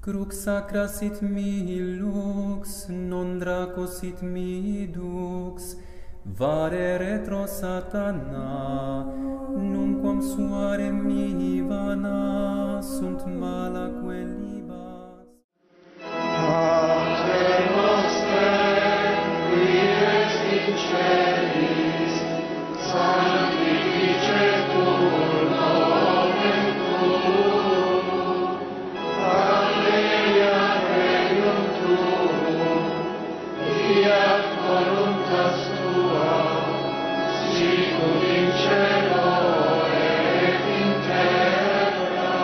Crux sacra sit mihi lux, non draco sit mihi dux, vare retro satana, nunquam suare mihi vana, sunt malaque libas. Pater noster, qui es in celis, sanctificetur nomen tuum, adveniat regnum tuum, fiat voluntas tua, sicut in cielo et in terra.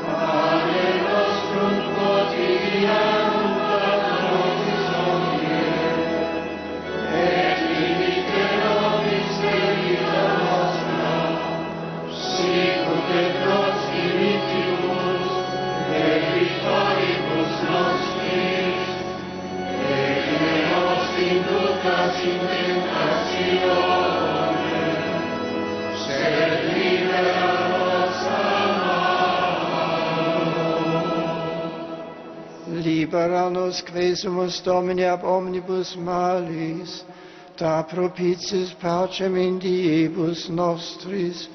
Pane nostrum quotidianum da nobis hodie, et dimitte nobis debita nostra, sicut et nos dimittimus debitoribus nostris, et ne nos inducas in tentatione, sed libera nos a Libera nos quesumus Domini ab omnibus malis, da propitiis pacem in diebus nostris,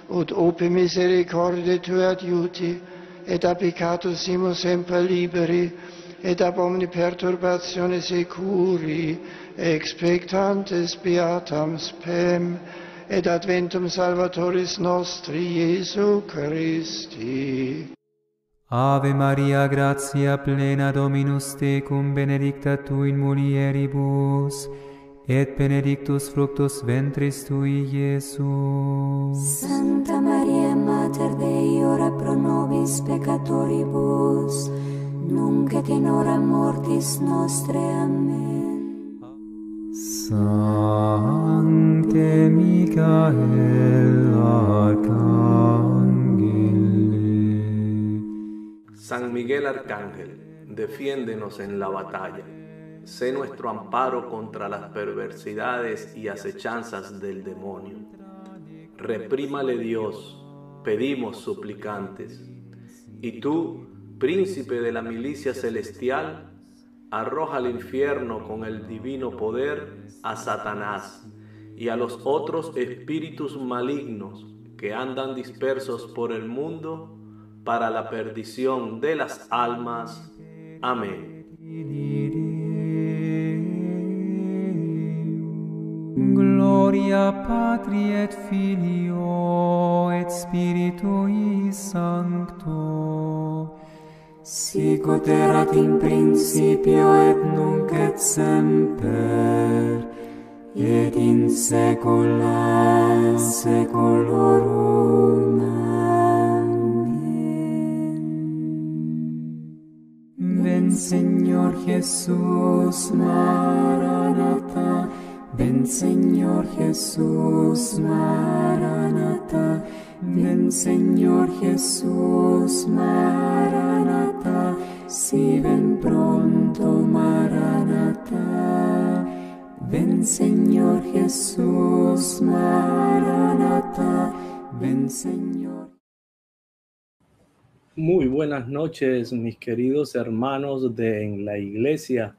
ut ope misericordiae Tue adiuti, et ab peccatus simus semper liberi, et ab omni perturbatione securi, expectantes beatam spem, et adventum Salvatoris nostri Iesu Christi. Ave Maria, gratia plena Dominus tecum, benedicta tu in mulieribus, et benedictus fructus ventris tui, Iesus. Santa Maria, Mater Dei, ora pro nobis peccatoribus, nunc et in hora mortis nostre. Amen. Sancte Michael, Arcangel. San Miguel Arcángel, defiéndenos en la batalla. Sé nuestro amparo contra las perversidades y acechanzas del demonio. Reprímale Dios, pedimos suplicantes. Y tú, príncipe de la milicia celestial, arroja al infierno con el divino poder a Satanás y a los otros espíritus malignos que andan dispersos por el mundo para la perdición de las almas. Amén. Gloria Patri et Filio et Spiritui Sancto, Sicut erat in principio et nunc et semper, et in saecula saeculorum. Amen. Ven Señor Jesús, Maranatha. Ven Señor Jesús, Maranatha. Ven Señor Jesús, Maranatha. Si ven pronto, Maranatha. Ven Señor Jesús, Maranatha. Ven Señor. Muy buenas noches, mis queridos hermanos de En la Iglesia.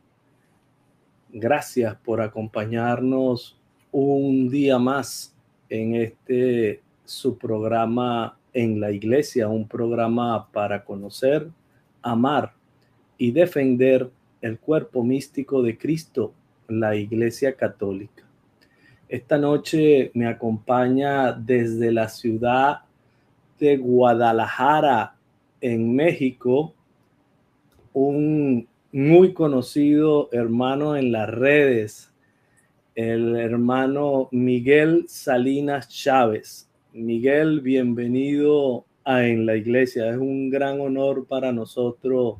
Gracias por acompañarnos un día más en su programa En la Iglesia, un programa para conocer, amar y defender el cuerpo místico de Cristo, la Iglesia Católica. Esta noche me acompaña desde la ciudad de Guadalajara, en México, un muy conocido hermano en las redes, el hermano Miguel Salinas Chávez. Miguel, bienvenido a En la Iglesia. Es un gran honor para nosotros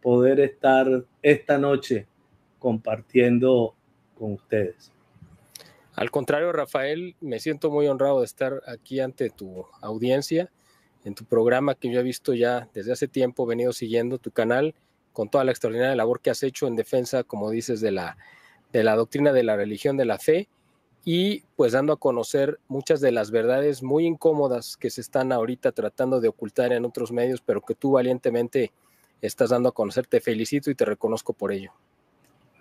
poder estar esta noche compartiendo con ustedes. Al contrario, Rafael, me siento muy honrado de estar aquí ante tu audiencia, en tu programa que yo he visto ya desde hace tiempo, he venido siguiendo tu canal con toda la extraordinaria labor que has hecho en defensa, como dices, de la doctrina de la religión de la fe, y pues dando a conocer muchas de las verdades muy incómodas que se están ahorita tratando de ocultar en otros medios, pero que tú valientemente estás dando a conocer. Te felicito y te reconozco por ello.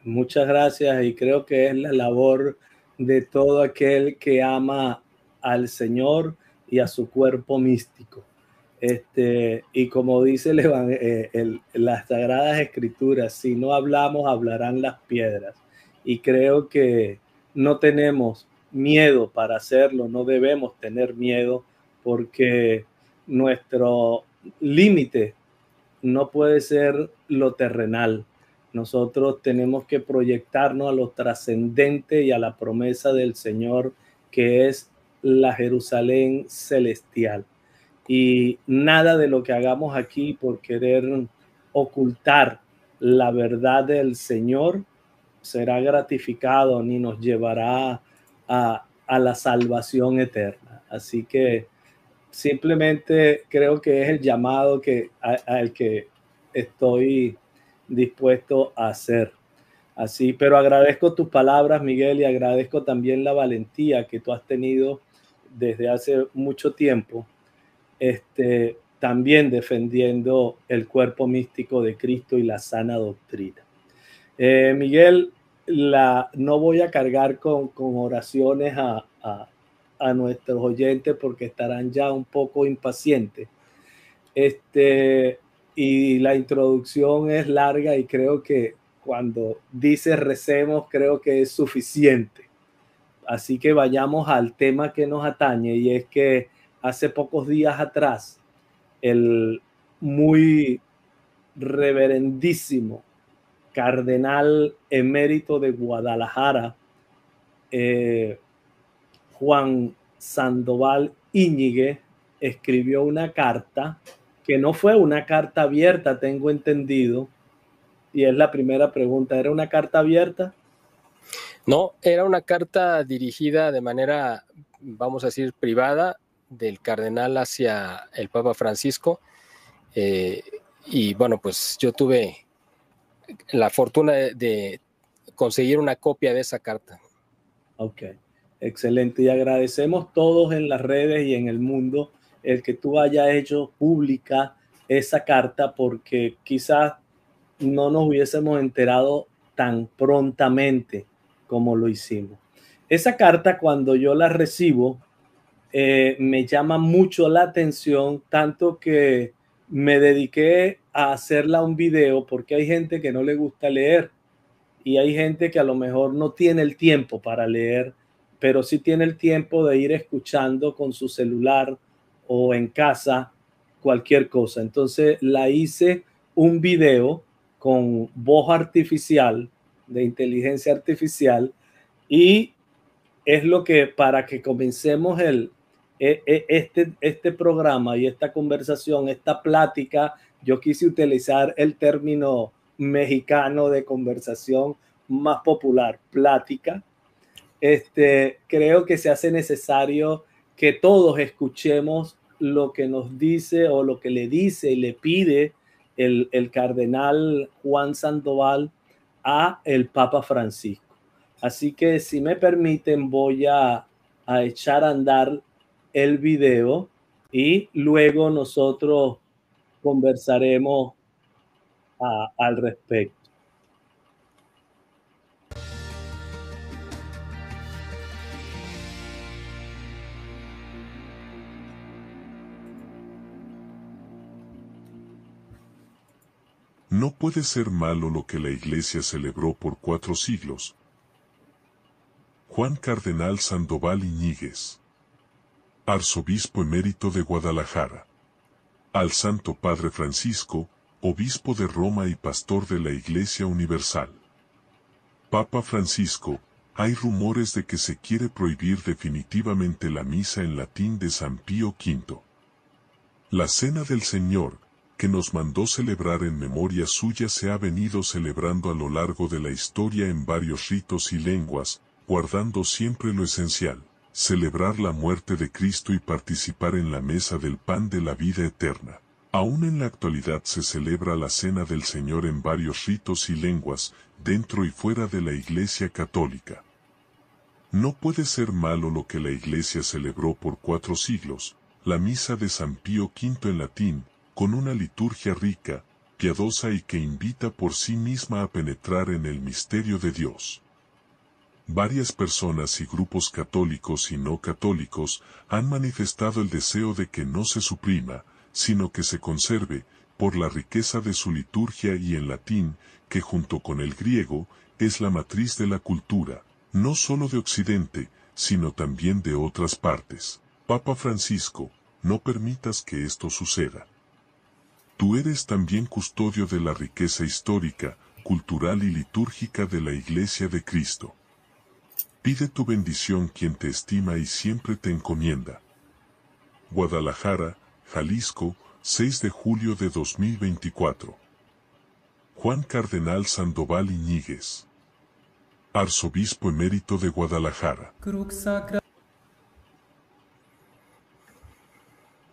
Muchas gracias, y creo que es la labor de todo aquel que ama al Señor y a su cuerpo místico. Y como dice las Sagradas Escrituras, si no hablamos, hablarán las piedras. Y creo que no tenemos miedo para hacerlo, no debemos tener miedo, porque nuestro límite no puede ser lo terrenal. Nosotros tenemos que proyectarnos a lo trascendente y a la promesa del Señor, que es la Jerusalén celestial. Y nada de lo que hagamos aquí por querer ocultar la verdad del Señor será gratificado ni nos llevará a la salvación eterna. Así que simplemente creo que es el llamado al que estoy dispuesto a hacer. Así, pero agradezco tus palabras, Miguel, y agradezco también la valentía que tú has tenido desde hace mucho tiempo, también defendiendo el cuerpo místico de Cristo y la sana doctrina. Miguel, no voy a cargar con oraciones a nuestros oyentes, porque estarán ya un poco impacientes. Y la introducción es larga, y creo que cuando dice recemos, creo que es suficiente. Así que vayamos al tema que nos atañe, y es que hace pocos días atrás, el muy reverendísimo cardenal emérito de Guadalajara, Juan Sandoval Íñiguez, escribió una carta que no fue una carta abierta, tengo entendido, y es la primera pregunta. ¿Era una carta abierta? No, era una carta dirigida de manera, vamos a decir, privada, del cardenal hacia el Papa Francisco. Y bueno, pues yo tuve la fortuna de conseguir una copia de esa carta. Ok, excelente. Y agradecemos todos en las redes y en el mundo el que tú hayas hecho pública esa carta, porque quizás no nos hubiésemos enterado tan prontamente como lo hicimos. Esa carta, cuando yo la recibo, me llama mucho la atención, tanto que me dediqué a hacerla un video, porque hay gente que no le gusta leer, y hay gente que a lo mejor no tiene el tiempo para leer, pero sí tiene el tiempo de ir escuchando con su celular o en casa cualquier cosa. Entonces la hice un video con voz artificial, de inteligencia artificial, y es lo que, para que comencemos este programa y esta conversación, esta plática, yo quise utilizar el término mexicano de conversación más popular, plática. Creo que se hace necesario que todos escuchemos lo que nos dice, o lo que le dice y le pide el cardenal Juan Sandoval a el Papa Francisco. Así que, si me permiten, voy a echar a andar el video, y luego nosotros conversaremos al respecto. No puede ser malo lo que la Iglesia celebró por 4 siglos. Juan Cardenal Sandoval Íñiguez, Arzobispo emérito de Guadalajara. Al Santo Padre Francisco, Obispo de Roma y Pastor de la Iglesia Universal. Papa Francisco, hay rumores de que se quiere prohibir definitivamente la misa en latín de San Pío V. La Cena del Señor, que nos mandó celebrar en memoria suya, se ha venido celebrando a lo largo de la historia en varios ritos y lenguas, guardando siempre lo esencial: celebrar la muerte de Cristo y participar en la mesa del pan de la vida eterna. Aún en la actualidad se celebra la Cena del Señor en varios ritos y lenguas, dentro y fuera de la Iglesia Católica. No puede ser malo lo que la Iglesia celebró por 4 siglos, la misa de San Pío V en latín, con una liturgia rica, piadosa y que invita por sí misma a penetrar en el misterio de Dios. Varias personas y grupos católicos y no católicos han manifestado el deseo de que no se suprima, sino que se conserve, por la riqueza de su liturgia y en latín, que junto con el griego, es la matriz de la cultura, no solo de Occidente, sino también de otras partes. Papa Francisco, no permitas que esto suceda. Tú eres también custodio de la riqueza histórica, cultural y litúrgica de la Iglesia de Cristo. Pide tu bendición quien te estima y siempre te encomienda. Guadalajara, Jalisco, 6 de julio de 2024. Juan Cardenal Sandoval Iñiguez, Arzobispo emérito de Guadalajara.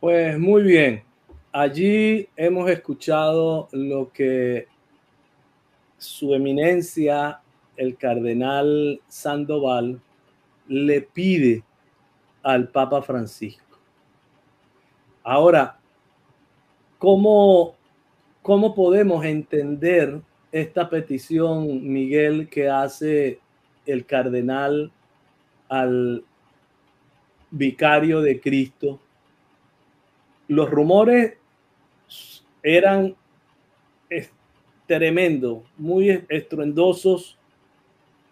Pues muy bien, allí hemos escuchado lo que su eminencia, el cardenal Sandoval, le pide al Papa Francisco. Ahora, ¿cómo podemos entender esta petición, Miguel, que hace el cardenal al vicario de Cristo? Los rumores eran tremendos, muy estruendosos,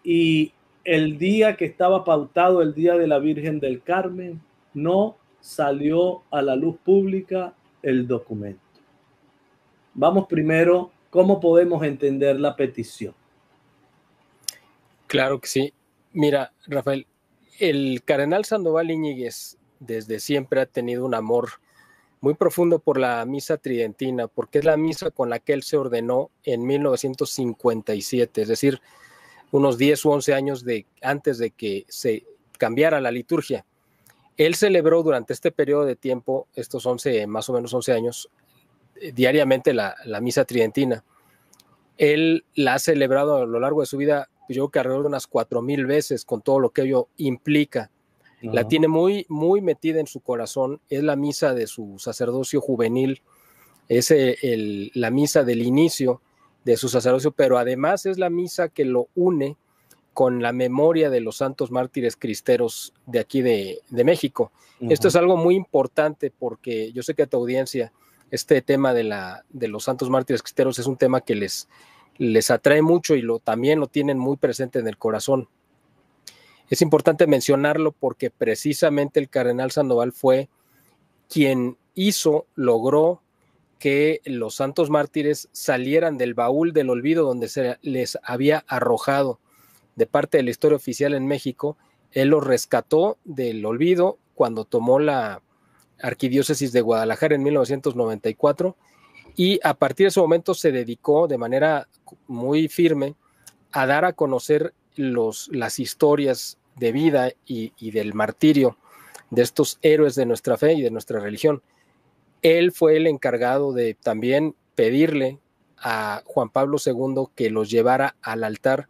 y el día que estaba pautado, el día de la Virgen del Carmen, no salió a la luz pública el documento. Vamos primero, ¿cómo podemos entender la petición? Claro que sí. Mira, Rafael, el cardenal Sandoval Iñiguez desde siempre ha tenido un amor muy profundo por la misa tridentina, porque es la misa con la que él se ordenó en 1957, es decir, unos 10 u 11 años antes de que se cambiara la liturgia. Él celebró durante este periodo de tiempo, estos más o menos 11 años, diariamente la misa tridentina. Él la ha celebrado a lo largo de su vida, yo creo que alrededor de unas 4,000 veces, con todo lo que ello implica. La tiene muy, muy metida en su corazón. Es la misa de su sacerdocio juvenil, es la misa del inicio de su sacerdocio, pero además es la misa que lo une con la memoria de los santos mártires cristeros de aquí de México. Esto es algo muy importante porque yo sé que a tu audiencia este tema de los santos mártires cristeros es un tema que les atrae mucho y también lo tienen muy presente en el corazón. Es importante mencionarlo porque precisamente el cardenal Sandoval fue quien logró que los santos mártires salieran del baúl del olvido donde se les había arrojado de parte de la historia oficial en México. Él los rescató del olvido cuando tomó la arquidiócesis de Guadalajara en 1994 y a partir de ese momento se dedicó de manera muy firme a dar a conocer las historias de vida y del martirio de estos héroes de nuestra fe y de nuestra religión. Él fue el encargado de también pedirle a Juan Pablo II que los llevara al altar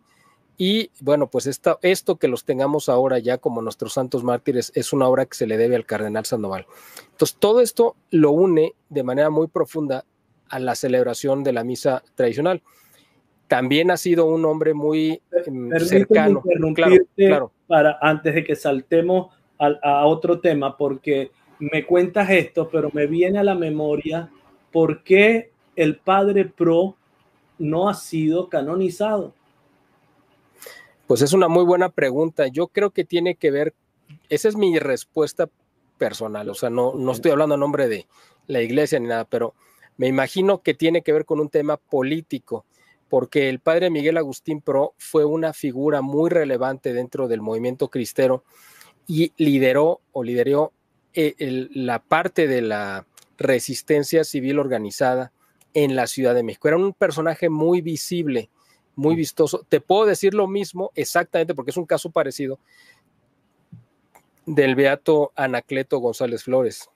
y bueno, pues esto que los tengamos ahora ya como nuestros santos mártires es una obra que se le debe al cardenal Sandoval. Entonces todo esto lo une de manera muy profunda a la celebración de la misa tradicional. También ha sido un hombre muy cercano. Claro. Antes de que saltemos a otro tema, porque me cuentas esto, pero me viene a la memoria por qué el padre Pro no ha sido canonizado. Pues es una muy buena pregunta. Yo creo que tiene que ver, esa es mi respuesta personal, o sea, no estoy hablando a nombre de la iglesia ni nada, pero me imagino que tiene que ver con un tema político, porque el padre Miguel Agustín Pro fue una figura muy relevante dentro del movimiento cristero y lideró la parte de la resistencia civil organizada en la Ciudad de México. Era un personaje muy visible, muy vistoso. Te puedo decir lo mismo exactamente porque es un caso parecido del beato Anacleto González Flores,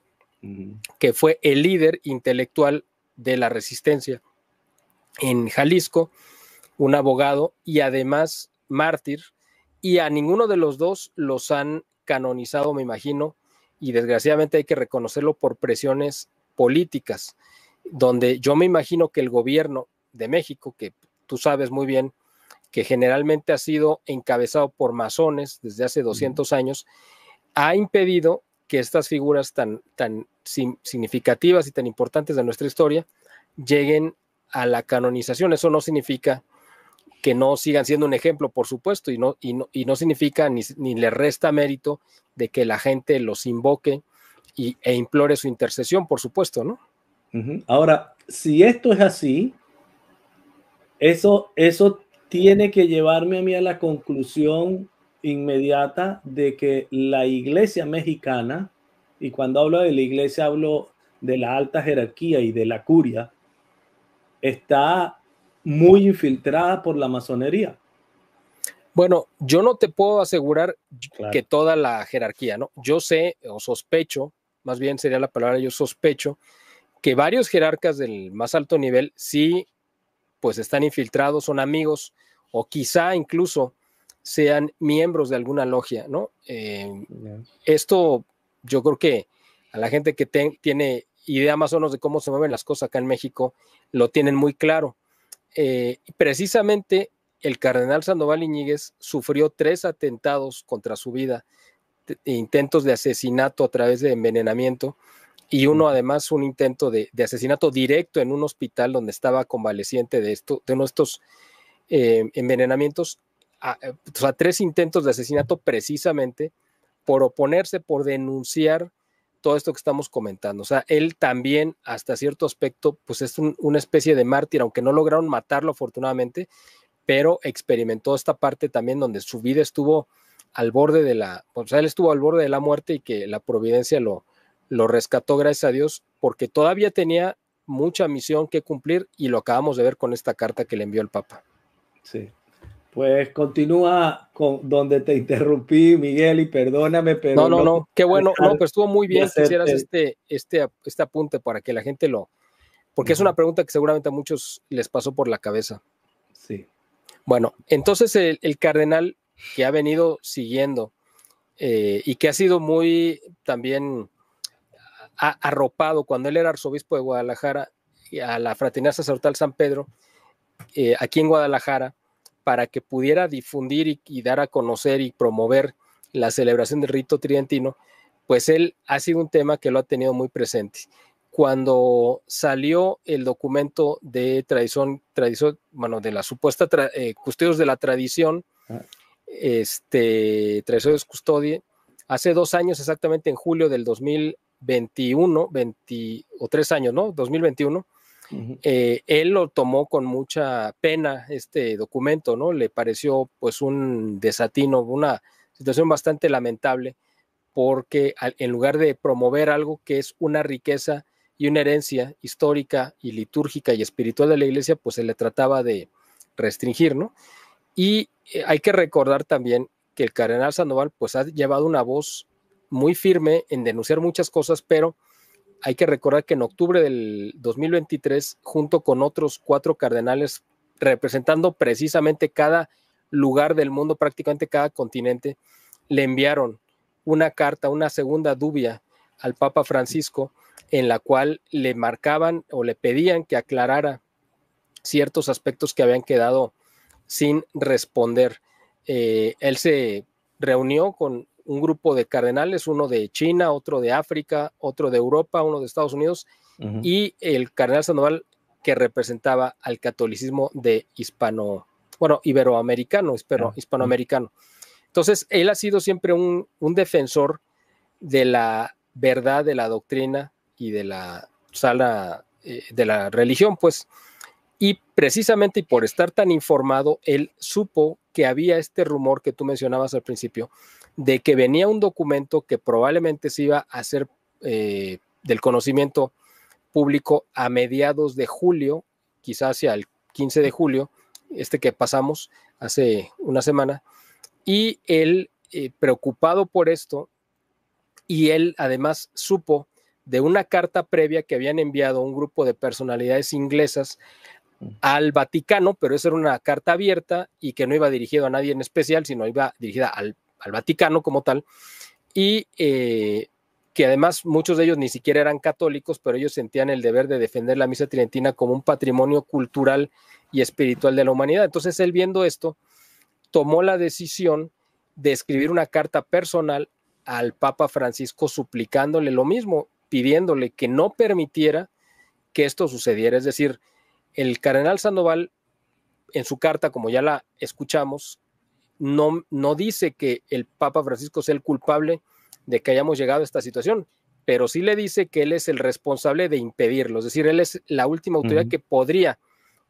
que fue el líder intelectual de la resistencia en Jalisco, un abogado y además mártir, y a ninguno de los dos los han canonizado, me imagino, y desgraciadamente hay que reconocerlo por presiones políticas. donde yo me imagino que el gobierno de México, que tú sabes muy bien que generalmente ha sido encabezado por masones desde hace 200 años, ha impedido que estas figuras tan significativas y tan importantes de nuestra historia lleguen a la canonización. Eso no significa que no sigan siendo un ejemplo, por supuesto, y no significa ni le resta mérito de que la gente los invoque e implore su intercesión, por supuesto, ¿no? Ahora, si esto es así, eso tiene que llevarme a mí a la conclusión inmediata de que la iglesia mexicana, y cuando hablo de la iglesia hablo de la alta jerarquía y de la curia, está muy infiltrada por la masonería. Bueno, yo no te puedo asegurar que toda la jerarquía, ¿no? Yo sé o sospecho, más bien sería la palabra, yo sospecho que varios jerarcas del más alto nivel sí, pues están infiltrados, son amigos o quizá incluso sean miembros de alguna logia, ¿no? Esto yo creo que a la gente que tiene idea más o menos de cómo se mueven las cosas acá en México lo tienen muy claro. Precisamente el cardenal Sandoval Iñiguez sufrió 3 atentados contra su vida, intentos de asesinato a través de envenenamiento, y uno además un intento de asesinato directo en un hospital donde estaba convaleciente de uno de estos envenenamientos. O sea, 3 intentos de asesinato precisamente por oponerse, por denunciar todo esto que estamos comentando. O sea, él también, hasta cierto aspecto, pues es una especie de mártir, aunque no lograron matarlo afortunadamente, pero experimentó esta parte también donde su vida estuvo al borde de él estuvo al borde de la muerte, y que la providencia lo rescató, gracias a Dios, porque todavía tenía mucha misión que cumplir, y lo acabamos de ver con esta carta que le envió el Papa. Sí. Pues continúa con donde te interrumpí, Miguel, y perdóname, pero no, qué bueno, pero estuvo muy bien que hicieras este apunte para que la gente porque es una pregunta que seguramente a muchos les pasó por la cabeza. Sí. Bueno, entonces el cardenal que ha venido siguiendo y que ha sido muy también arropado cuando él era arzobispo de Guadalajara, a la Fraternidad Sacerdotal San Pedro, aquí en Guadalajara, para que pudiera difundir y dar a conocer y promover la celebración del rito tridentino, pues él ha sido un tema que lo ha tenido muy presente. Cuando salió el documento de tradición, bueno, de la supuesta custodios de la tradición, tradiciones custodie, hace 2 años, exactamente en julio del 2021, o 3 años, ¿no? 2021, él lo tomó con mucha pena este documento, ¿no? Le pareció pues un desatino, una situación bastante lamentable, porque en lugar de promover algo que es una riqueza y una herencia histórica y litúrgica y espiritual de la Iglesia, pues se le trataba de restringir, ¿no? Y hay que recordar también que el cardenal Sandoval pues ha llevado una voz muy firme en denunciar muchas cosas, pero hay que recordar que en octubre del 2023, junto con otros 4 cardenales representando precisamente cada lugar del mundo, prácticamente cada continente, le enviaron una carta, una segunda dubia al Papa Francisco, en la cual le marcaban o le pedían que aclarara ciertos aspectos que habían quedado sin responder. Él se reunió con un grupo de cardenales, uno de China, otro de África, otro de Europa, uno de Estados Unidos, y el cardenal Sandoval, que representaba al catolicismo de iberoamericano, hispanoamericano. Entonces, él ha sido siempre un defensor de la verdad, de la doctrina y de la de la religión, pues. Y precisamente por estar tan informado, él supo que había este rumor que tú mencionabas al principio, de que venía un documento que probablemente se iba a hacer del conocimiento público a mediados de julio, quizás hacia el 15 de julio, que pasamos hace una semana, y él, preocupado por esto, y él además supo de una carta previa que habían enviado un grupo de personalidades inglesas al Vaticano, pero esa era una carta abierta y que no iba dirigida a nadie en especial, sino iba dirigida al Vaticano como tal, y que que además muchos de ellos ni siquiera eran católicos, pero ellos sentían el deber de defender la misa tridentina como un patrimonio cultural y espiritual de la humanidad. Entonces él, viendo esto, tomó la decisión de escribir una carta personal al Papa Francisco suplicándole lo mismo, pidiéndole que no permitiera que esto sucediera. Es decir, el cardenal Sandoval, en su carta, como ya la escuchamos, no dice que el Papa Francisco sea el culpable de que hayamos llegado a esta situación, pero sí le dice que él es el responsable de impedirlo. Es decir, él es la última autoridad que podría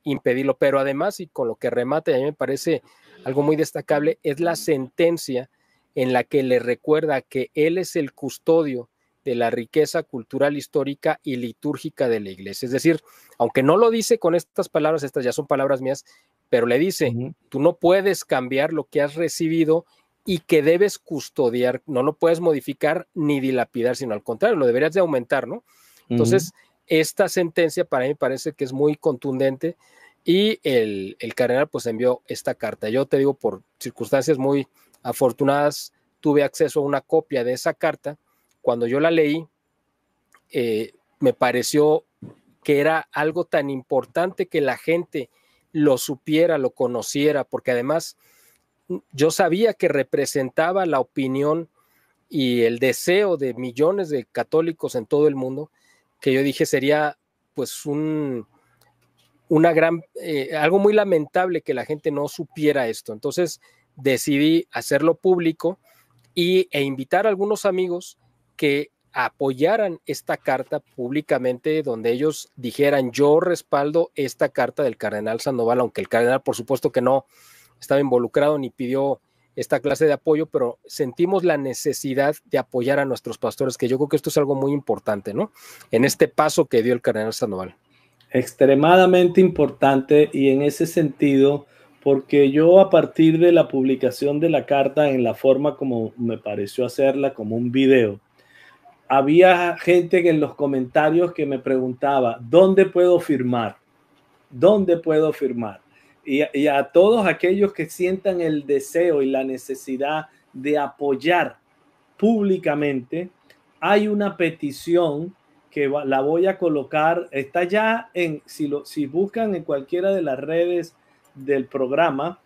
impedirlo, pero además, y con lo que remata, y a mí me parece algo muy destacable, es la sentencia en la que le recuerda que él es el custodio de la riqueza cultural, histórica y litúrgica de la Iglesia. Es decir, aunque no lo dice con estas palabras, estas ya son palabras mías, pero le dice, tú no puedes cambiar lo que has recibido y que debes custodiar, no lo puedes modificar ni dilapidar, sino al contrario, lo deberías de aumentar, ¿no? Entonces, esta sentencia para mí me parece que es muy contundente, y el cardenal pues envió esta carta. Yo te digo, por circunstancias muy afortunadas, tuve acceso a una copia de esa carta. Cuando yo la leí, me pareció que era algo tan importante que la gente lo supiera, lo conociera, porque además yo sabía que representaba la opinión y el deseo de millones de católicos en todo el mundo, que yo dije sería pues algo muy lamentable que la gente no supiera esto. Entonces decidí hacerlo público e invitar a algunos amigos que apoyaran esta carta públicamente, donde ellos dijeran, yo respaldo esta carta del cardenal Sandoval, aunque el cardenal por supuesto que no estaba involucrado ni pidió esta clase de apoyo, pero sentimos la necesidad de apoyar a nuestros pastores, que yo creo que esto es algo muy importante, ¿no? En este paso que dio el cardenal Sandoval. Extremadamente importante, y en ese sentido, porque yo, a partir de la publicación de la carta en la forma como me pareció hacerla, como un video, había gente que en los comentarios que me preguntaba, ¿dónde puedo firmar? ¿Dónde puedo firmar? Y a todos aquellos que sientan el deseo y la necesidad de apoyar públicamente, hay una petición que la voy a colocar, está ya si buscan en cualquiera de las redes del programa,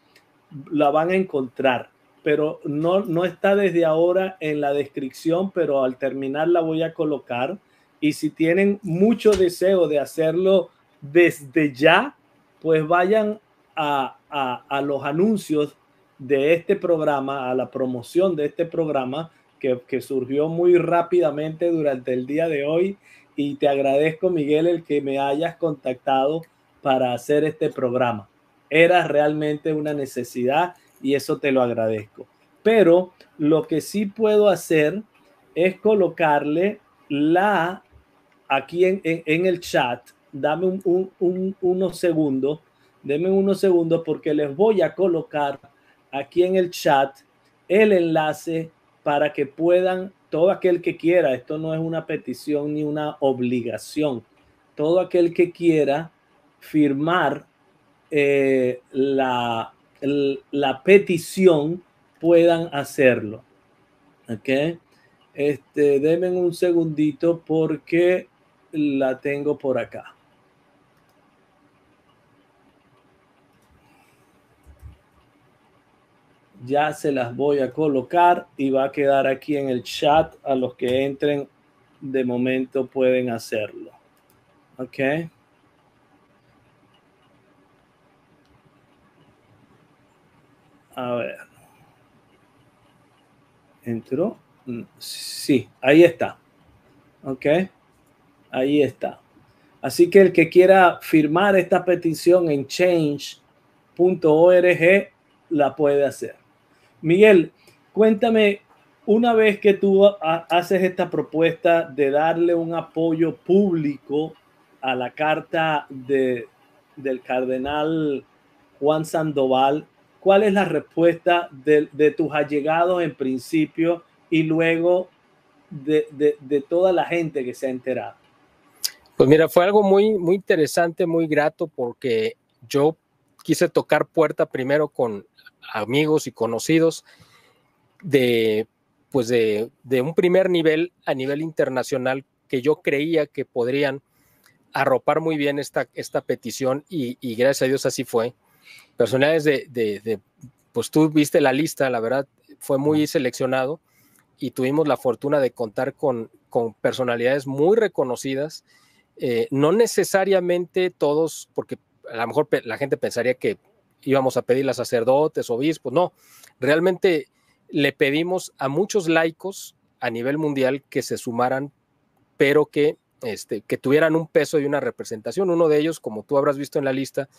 la van a encontrar, pero no está desde ahora en la descripción, pero al terminar la voy a colocar. Y si tienen mucho deseo de hacerlo desde ya, pues vayan a los anuncios de este programa, a la promoción de este programa que surgió muy rápidamente durante el día de hoy. Y te agradezco, Miguel, el que me hayas contactado para hacer este programa. Era realmente una necesidad y eso te lo agradezco. Pero lo que sí puedo hacer es colocarle aquí en el chat. Dame unos segundos. Deme unos segundos, porque les voy a colocar aquí en el chat el enlace para que puedan, todo aquel que quiera, esto no es una petición ni una obligación, todo aquel que quiera firmar la petición, puedan hacerlo. ¿Ok? Denme un segundito porque la tengo por acá. Ya se las voy a colocar y va a quedar aquí en el chat. A los que entren de momento pueden hacerlo. Ok. A ver. ¿Entró? Sí, ahí está. Ok. Ahí está. Así que el que quiera firmar esta petición en change.org la puede hacer. Miguel, cuéntame, una vez que tú haces esta propuesta de darle un apoyo público a la carta del cardenal Juan Sandoval, ¿cuál es la respuesta de tus allegados en principio y luego de toda la gente que se ha enterado? Pues mira, fue algo muy, muy interesante, muy grato, porque yo quise tocar puerta primero con amigos y conocidos de pues de un primer nivel a nivel internacional, que yo creía que podrían arropar muy bien esta petición, y gracias a Dios así fue. Personalidades pues tú viste la lista, la verdad fue muy seleccionado, y tuvimos la fortuna de contar con personalidades muy reconocidas, no necesariamente todos, porque a lo mejor la gente pensaría que íbamos a pedirle a sacerdotes, obispos, no, realmente le pedimos a muchos laicos a nivel mundial que se sumaran, pero que tuvieran un peso y una representación. Uno de ellos, como tú habrás visto en la lista,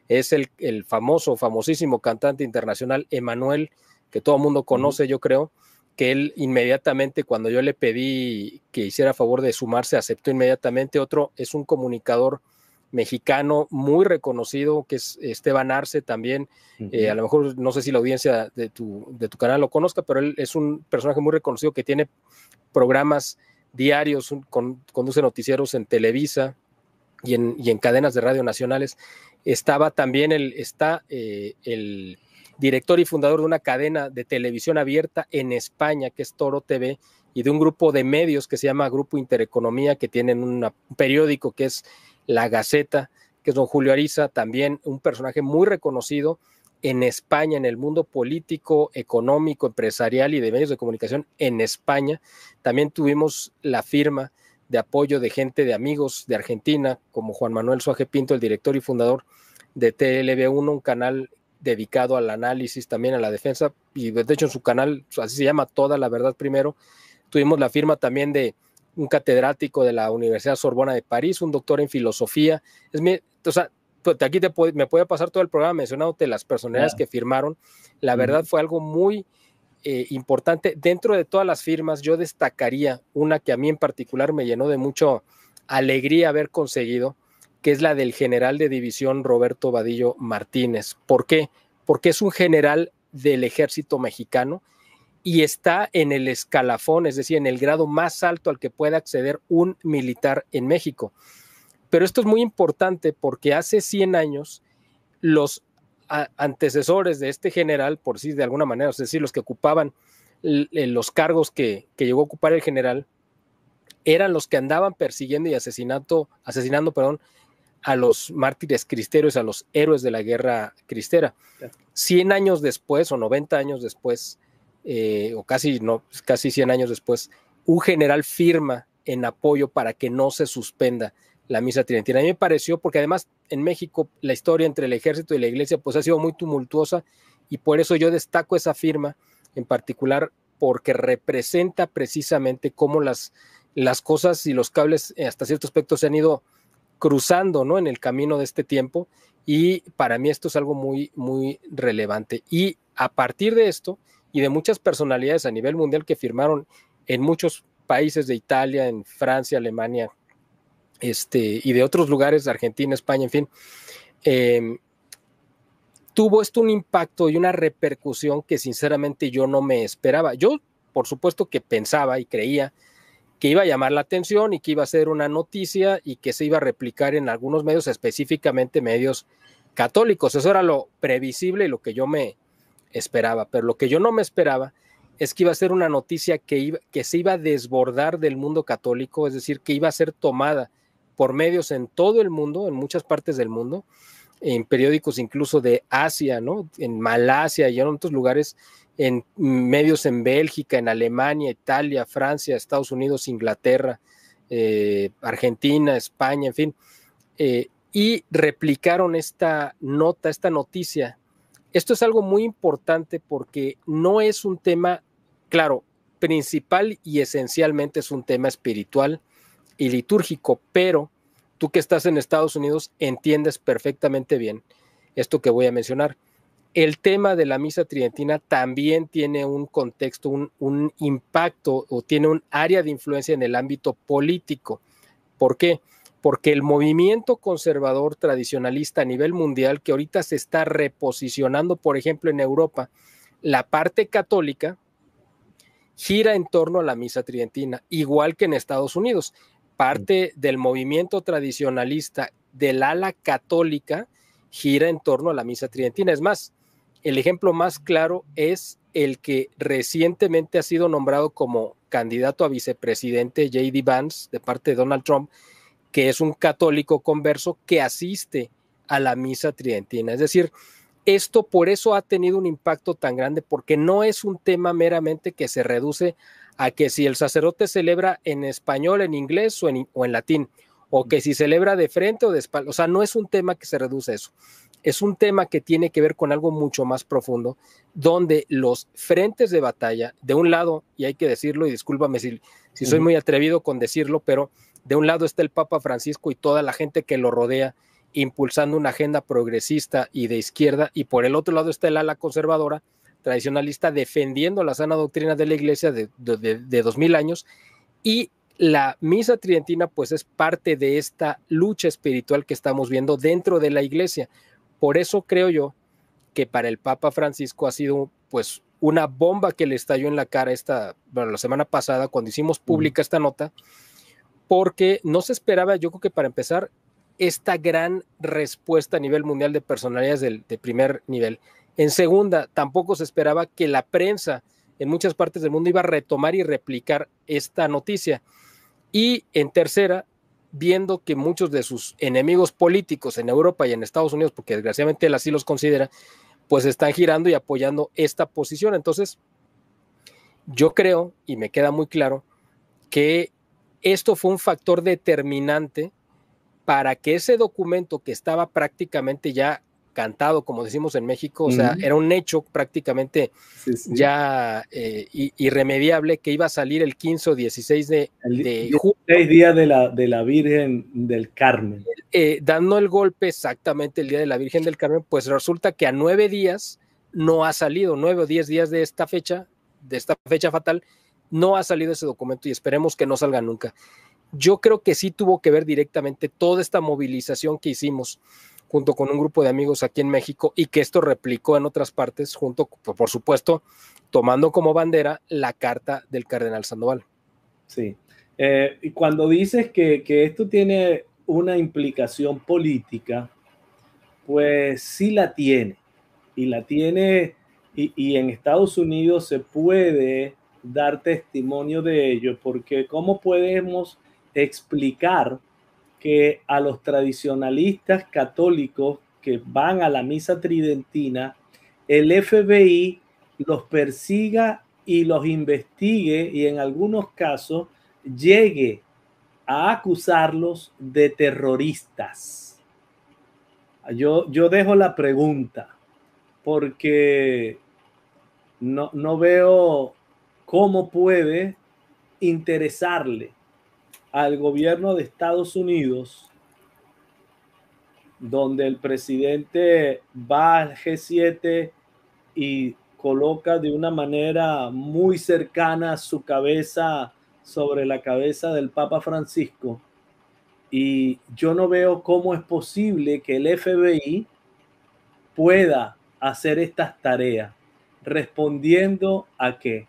es el famosísimo cantante internacional Emmanuel, que todo el mundo conoce, yo creo, que él inmediatamente, cuando yo le pedí que hiciera favor de sumarse, aceptó inmediatamente. Otro es un comunicador mexicano muy reconocido, que es Esteban Arce también. A lo mejor no sé si la audiencia de tu canal lo conozca, pero él es un personaje muy reconocido que tiene programas diarios, conduce noticieros en Televisa y en cadenas de radio nacionales. Estaba también el director y fundador de una cadena de televisión abierta en España, que es Toro TV, y de un grupo de medios que se llama Grupo Intereconomía, que tienen un periódico que es La Gaceta, que es don Julio Ariza, también un personaje muy reconocido en España, en el mundo político, económico, empresarial y de medios de comunicación en España. También tuvimos la firma de apoyo de gente, de amigos de Argentina, como Juan Manuel Suaje Pinto, el director y fundador de TLV1, un canal dedicado al análisis, también a la defensa, y de hecho en su canal, así se llama, Toda la Verdad Primero. Tuvimos la firma también de un catedrático de la Universidad Sorbona de París, un doctor en filosofía. O sea, aquí me puede pasar todo el programa mencionándote las personalidades que firmaron. La verdad fue algo muy importante. Dentro de todas las firmas, yo destacaría una que a mí en particular me llenó de mucha alegría haber conseguido, que es la del general de división Roberto Vadillo Martínez. ¿Por qué? Porque es un general del ejército mexicano y está en el escalafón, es decir, en el grado más alto al que puede acceder un militar en México. Pero esto es muy importante porque hace 100 años los antecesores de este general, por decir de alguna manera, es decir, los que ocupaban los cargos que llegó a ocupar el general, eran los que andaban persiguiendo y asesinando, a los mártires cristeros, a los héroes de la guerra cristera. 100 años después, o 90 años después, o casi 100 años después, un general firma en apoyo para que no se suspenda la misa tridentina. A mí me pareció, porque además en México la historia entre el ejército y la iglesia pues ha sido muy tumultuosa, y por eso yo destaco esa firma en particular, porque representa precisamente cómo las cosas y los cables hasta cierto aspecto se han ido cruzando, ¿no?, en el camino de este tiempo, y para mí esto es algo muy, muy relevante. Y a partir de esto y de muchas personalidades a nivel mundial que firmaron en muchos países de Italia, en Francia, Alemania, y de otros lugares, Argentina, España, en fin, tuvo esto un impacto y una repercusión que sinceramente yo no me esperaba. Yo, por supuesto que pensaba y creía que iba a llamar la atención y que iba a ser una noticia y que se iba a replicar en algunos medios, específicamente medios católicos. Eso era lo previsible y lo que yo me esperaba. Pero lo que yo no me esperaba es que iba a ser una noticia que se iba a desbordar del mundo católico, es decir, que iba a ser tomada por medios en todo el mundo, en muchas partes del mundo, en periódicos incluso de Asia, ¿no?, en Malasia y en otros lugares, en medios en Bélgica, en Alemania, Italia, Francia, Estados Unidos, Inglaterra, Argentina, España, en fin, y replicaron esta noticia. Esto es algo muy importante porque no es un tema, claro, principal y esencialmente es un tema espiritual y litúrgico, pero tú que estás en Estados Unidos entiendes perfectamente bien esto que voy a mencionar. El tema de la misa tridentina también tiene un contexto, un impacto, o tiene un área de influencia en el ámbito político. ¿Por qué? Porque el movimiento conservador tradicionalista a nivel mundial, que ahorita se está reposicionando, por ejemplo, en Europa, la parte católica gira en torno a la misa tridentina, igual que en Estados Unidos. Parte del movimiento tradicionalista del ala católica gira en torno a la misa tridentina. Es más, el ejemplo más claro es el que recientemente ha sido nombrado como candidato a vicepresidente, J.D. Vance, de parte de Donald Trump, que es un católico converso que asiste a la misa tridentina. Es decir, esto por eso ha tenido un impacto tan grande, porque no es un tema meramente que se reduce a que si el sacerdote celebra en español, en inglés o en latín, o que si celebra de frente o de espalda. O sea, no es un tema que se reduce a eso. Es un tema que tiene que ver con algo mucho más profundo, donde los frentes de batalla, de un lado, y hay que decirlo, y discúlpame si soy muy atrevido con decirlo, pero de un lado está el Papa Francisco y toda la gente que lo rodea, impulsando una agenda progresista y de izquierda, y por el otro lado está el ala conservadora, tradicionalista, defendiendo la sana doctrina de la Iglesia de 2000 años, y la misa tridentina pues es parte de esta lucha espiritual que estamos viendo dentro de la Iglesia. Por eso creo yo que para el Papa Francisco ha sido pues una bomba que le estalló en la cara la semana pasada cuando hicimos pública esta nota, porque no se esperaba, yo creo que para empezar, esta gran respuesta a nivel mundial de personalidades de primer nivel. En segunda, tampoco se esperaba que la prensa en muchas partes del mundo iba a retomar y replicar esta noticia. Y en tercera, viendo que muchos de sus enemigos políticos en Europa y en Estados Unidos, porque desgraciadamente él así los considera, pues están girando y apoyando esta posición. Entonces, yo creo, y me queda muy claro, que esto fue un factor determinante para que ese documento que estaba prácticamente ya cantado, como decimos en México, o sea, era un hecho prácticamente ya irremediable, que iba a salir el 15 o 16 de junio. 16 días de la Virgen del Carmen. Dando el golpe exactamente el día de la Virgen del Carmen, pues resulta que a 9 días no ha salido, 9 o 10 días de esta fecha fatal, no ha salido ese documento y esperemos que no salga nunca. Yo creo que sí tuvo que ver directamente toda esta movilización que hicimos junto con un grupo de amigos aquí en México y que esto replicó en otras partes, junto, por supuesto, tomando como bandera la carta del cardenal Sandoval. Sí. Y cuando dices que esto tiene una implicación política, pues sí la tiene. Y la tiene, y en Estados Unidos se puede dar testimonio de ello, porque ¿cómo podemos explicar que a los tradicionalistas católicos que van a la misa tridentina, el FBI los persiga y los investigue y en algunos casos llegue a acusarlos de terroristas? Yo dejo la pregunta porque no veo cómo puede interesarle al gobierno de Estados Unidos, donde el presidente va al G7 y coloca de una manera muy cercana su cabeza sobre la cabeza del Papa Francisco, y yo no veo cómo es posible que el FBI pueda hacer estas tareas. ¿Respondiendo a qué?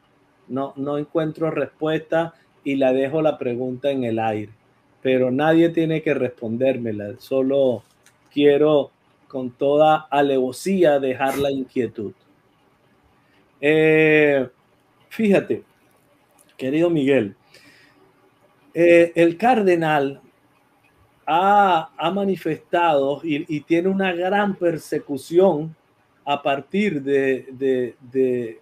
No encuentro respuesta y la dejo la pregunta en el aire, pero nadie tiene que respondérmela, solo quiero con toda alevosía dejar la inquietud. Fíjate, querido Miguel, el cardenal ha manifestado y tiene una gran persecución a partir de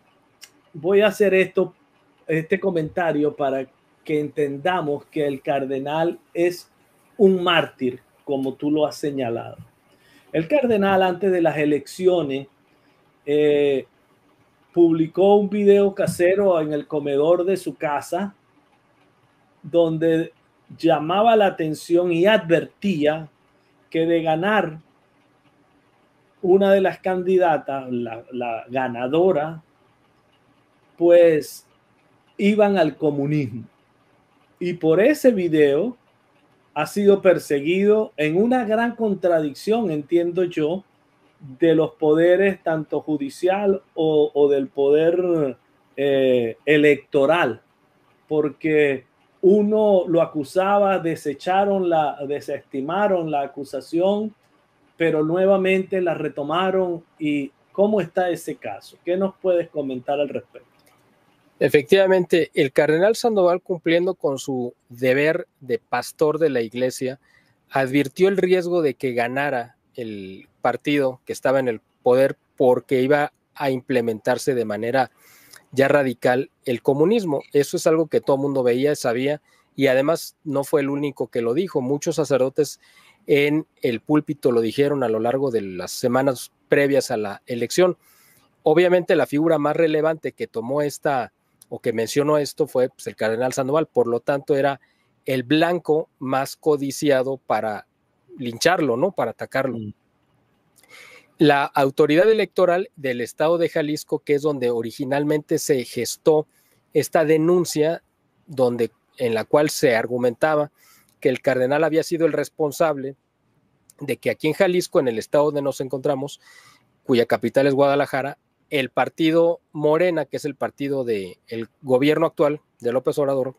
voy a hacer este comentario para que entendamos que el cardenal es un mártir, como tú lo has señalado. El cardenal, antes de las elecciones, publicó un video casero en el comedor de su casa donde llamaba la atención y advertía que de ganar una de las candidatas, la ganadora, pues iban al comunismo. Y por ese video ha sido perseguido en una gran contradicción, entiendo yo, de los poderes tanto judicial o del poder electoral, porque uno lo acusaba, desestimaron la acusación, pero nuevamente la retomaron y ¿Cómo está ese caso? ¿Qué nos puedes comentar al respecto? Efectivamente, el cardenal Sandoval, cumpliendo con su deber de pastor de la iglesia, advirtió el riesgo de que ganara el partido que estaba en el poder porque iba a implementarse de manera ya radical el comunismo. Eso es algo que todo el mundo veía, sabía, y además no fue el único que lo dijo. Muchos sacerdotes en el púlpito lo dijeron a lo largo de las semanas previas a la elección. Obviamente la figura más relevante que tomó esta o que mencionó esto fue pues, el cardenal Sandoval, por lo tanto era el blanco más codiciado para lincharlo, ¿no? Para atacarlo. La autoridad electoral del estado de Jalisco, que es donde originalmente se gestó esta denuncia, en la cual se argumentaba que el cardenal había sido el responsable de que aquí en Jalisco, en el estado donde nos encontramos, cuya capital es Guadalajara, el partido Morena, que es el partido del gobierno actual de López Obrador,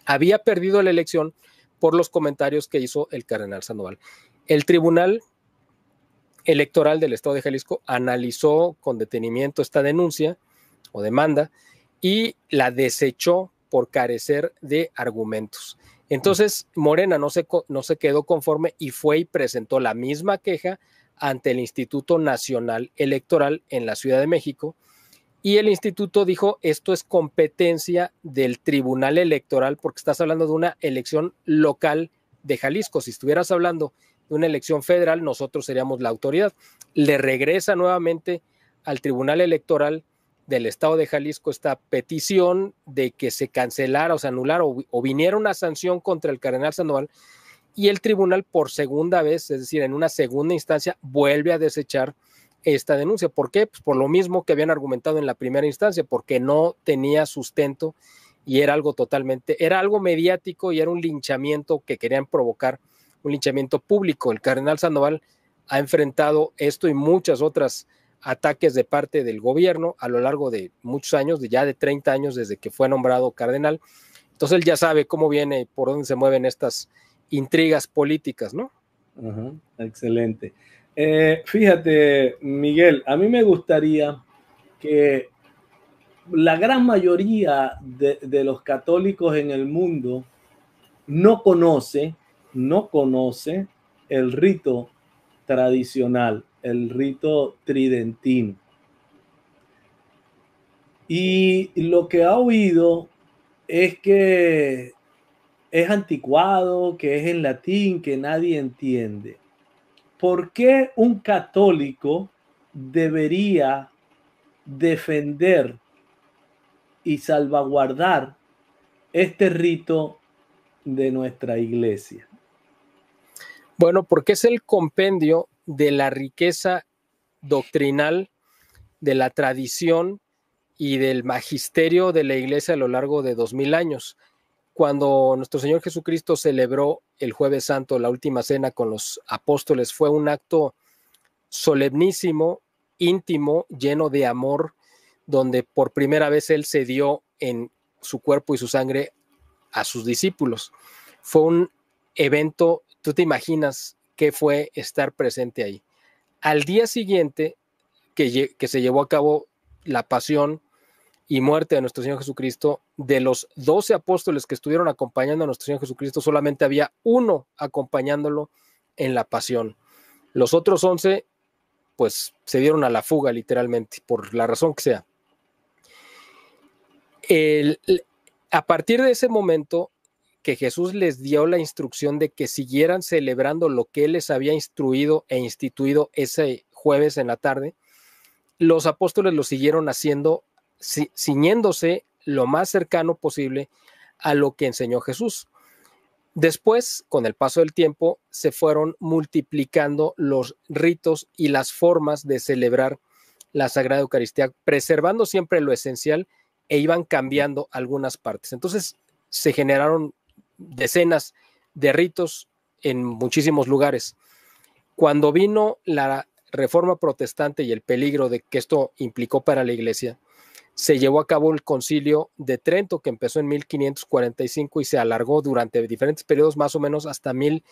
había perdido la elección por los comentarios que hizo el cardenal Sandoval. El Tribunal Electoral del Estado de Jalisco analizó con detenimiento esta denuncia o demanda y la desechó por carecer de argumentos. Entonces, Morena no se quedó conforme y fue y presentó la misma queja ante el Instituto Nacional Electoral en la Ciudad de México, y el instituto dijo, esto es competencia del Tribunal Electoral porque estás hablando de una elección local de Jalisco. Si estuvieras hablando de una elección federal, nosotros seríamos la autoridad. Le regresa nuevamente al Tribunal Electoral del Estado de Jalisco esta petición de que se cancelara o se anulara o viniera una sanción contra el cardenal Sandoval, y el tribunal por segunda vez, es decir, en una segunda instancia, vuelve a desechar esta denuncia. ¿Por qué? Pues por lo mismo que habían argumentado en la primera instancia, porque no tenía sustento y era algo mediático y era un linchamiento que querían provocar, un linchamiento público. El cardenal Sandoval ha enfrentado esto y muchas otras ataques de parte del gobierno a lo largo de muchos años, ya de 30 años desde que fue nombrado cardenal. Entonces él ya sabe cómo viene y por dónde se mueven estas intrigas políticas, ¿no? Excelente. Fíjate, Miguel, a mí me gustaría que la gran mayoría de los católicos en el mundo no conoce el rito tradicional, el rito tridentino. Y lo que ha oído es que es anticuado, que es en latín, que nadie entiende. ¿Por qué un católico debería defender y salvaguardar este rito de nuestra iglesia? Bueno, porque es el compendio de la riqueza doctrinal, de la tradición y del magisterio de la iglesia a lo largo de 2000 años. Cuando nuestro Señor Jesucristo celebró el Jueves Santo, la última cena con los apóstoles, fue un acto solemnísimo, íntimo, lleno de amor, donde por primera vez Él se dio en su cuerpo y su sangre a sus discípulos. Fue un evento, tú te imaginas qué fue estar presente ahí. Al día siguiente que se llevó a cabo la pasión y muerte de nuestro Señor Jesucristo, de los 12 apóstoles que estuvieron acompañando a nuestro Señor Jesucristo, solamente había uno acompañándolo en la pasión. Los otros 11, pues, se dieron a la fuga, literalmente, por la razón que sea. A partir de ese momento que Jesús les dio la instrucción de que siguieran celebrando lo que Él les había instruido e instituido ese jueves en la tarde, los apóstoles lo siguieron haciendo, ciñéndose lo más cercano posible a lo que enseñó Jesús. Después, con el paso del tiempo, se fueron multiplicando los ritos y las formas de celebrar la Sagrada Eucaristía, preservando siempre lo esencial, e iban cambiando algunas partes. Entonces se generaron decenas de ritos en muchísimos lugares. Cuando vino la Reforma Protestante y el peligro de que esto implicó para la Iglesia, se llevó a cabo el Concilio de Trento, que empezó en 1545 y se alargó durante diferentes periodos, más o menos hasta 1500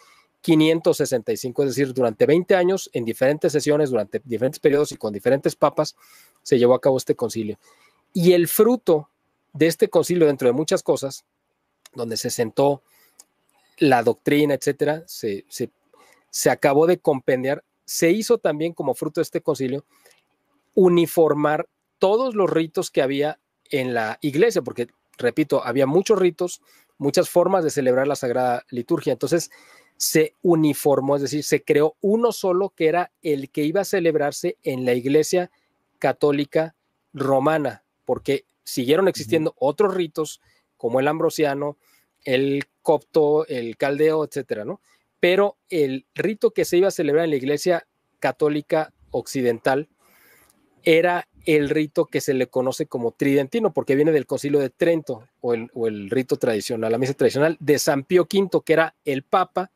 1565, es decir, durante 20 años, en diferentes sesiones, durante diferentes periodos y con diferentes papas, se llevó a cabo este concilio. Y el fruto de este concilio, dentro de muchas cosas, donde se sentó la doctrina, etcétera, se acabó de compendiar, se hizo también como fruto de este concilio uniformar todos los ritos que había en la iglesia, porque, repito, había muchos ritos, muchas formas de celebrar la Sagrada Liturgia. Entonces se uniformó, es decir, se creó uno solo que era el que iba a celebrarse en la Iglesia Católica Romana, porque siguieron existiendo otros ritos como el ambrosiano, el copto, el caldeo, etcétera, ¿no? Pero el rito que se iba a celebrar en la Iglesia Católica Occidental era el rito que se le conoce como tridentino, porque viene del Concilio de Trento, o el rito tradicional, la misa tradicional de San Pío V, que era el Papa,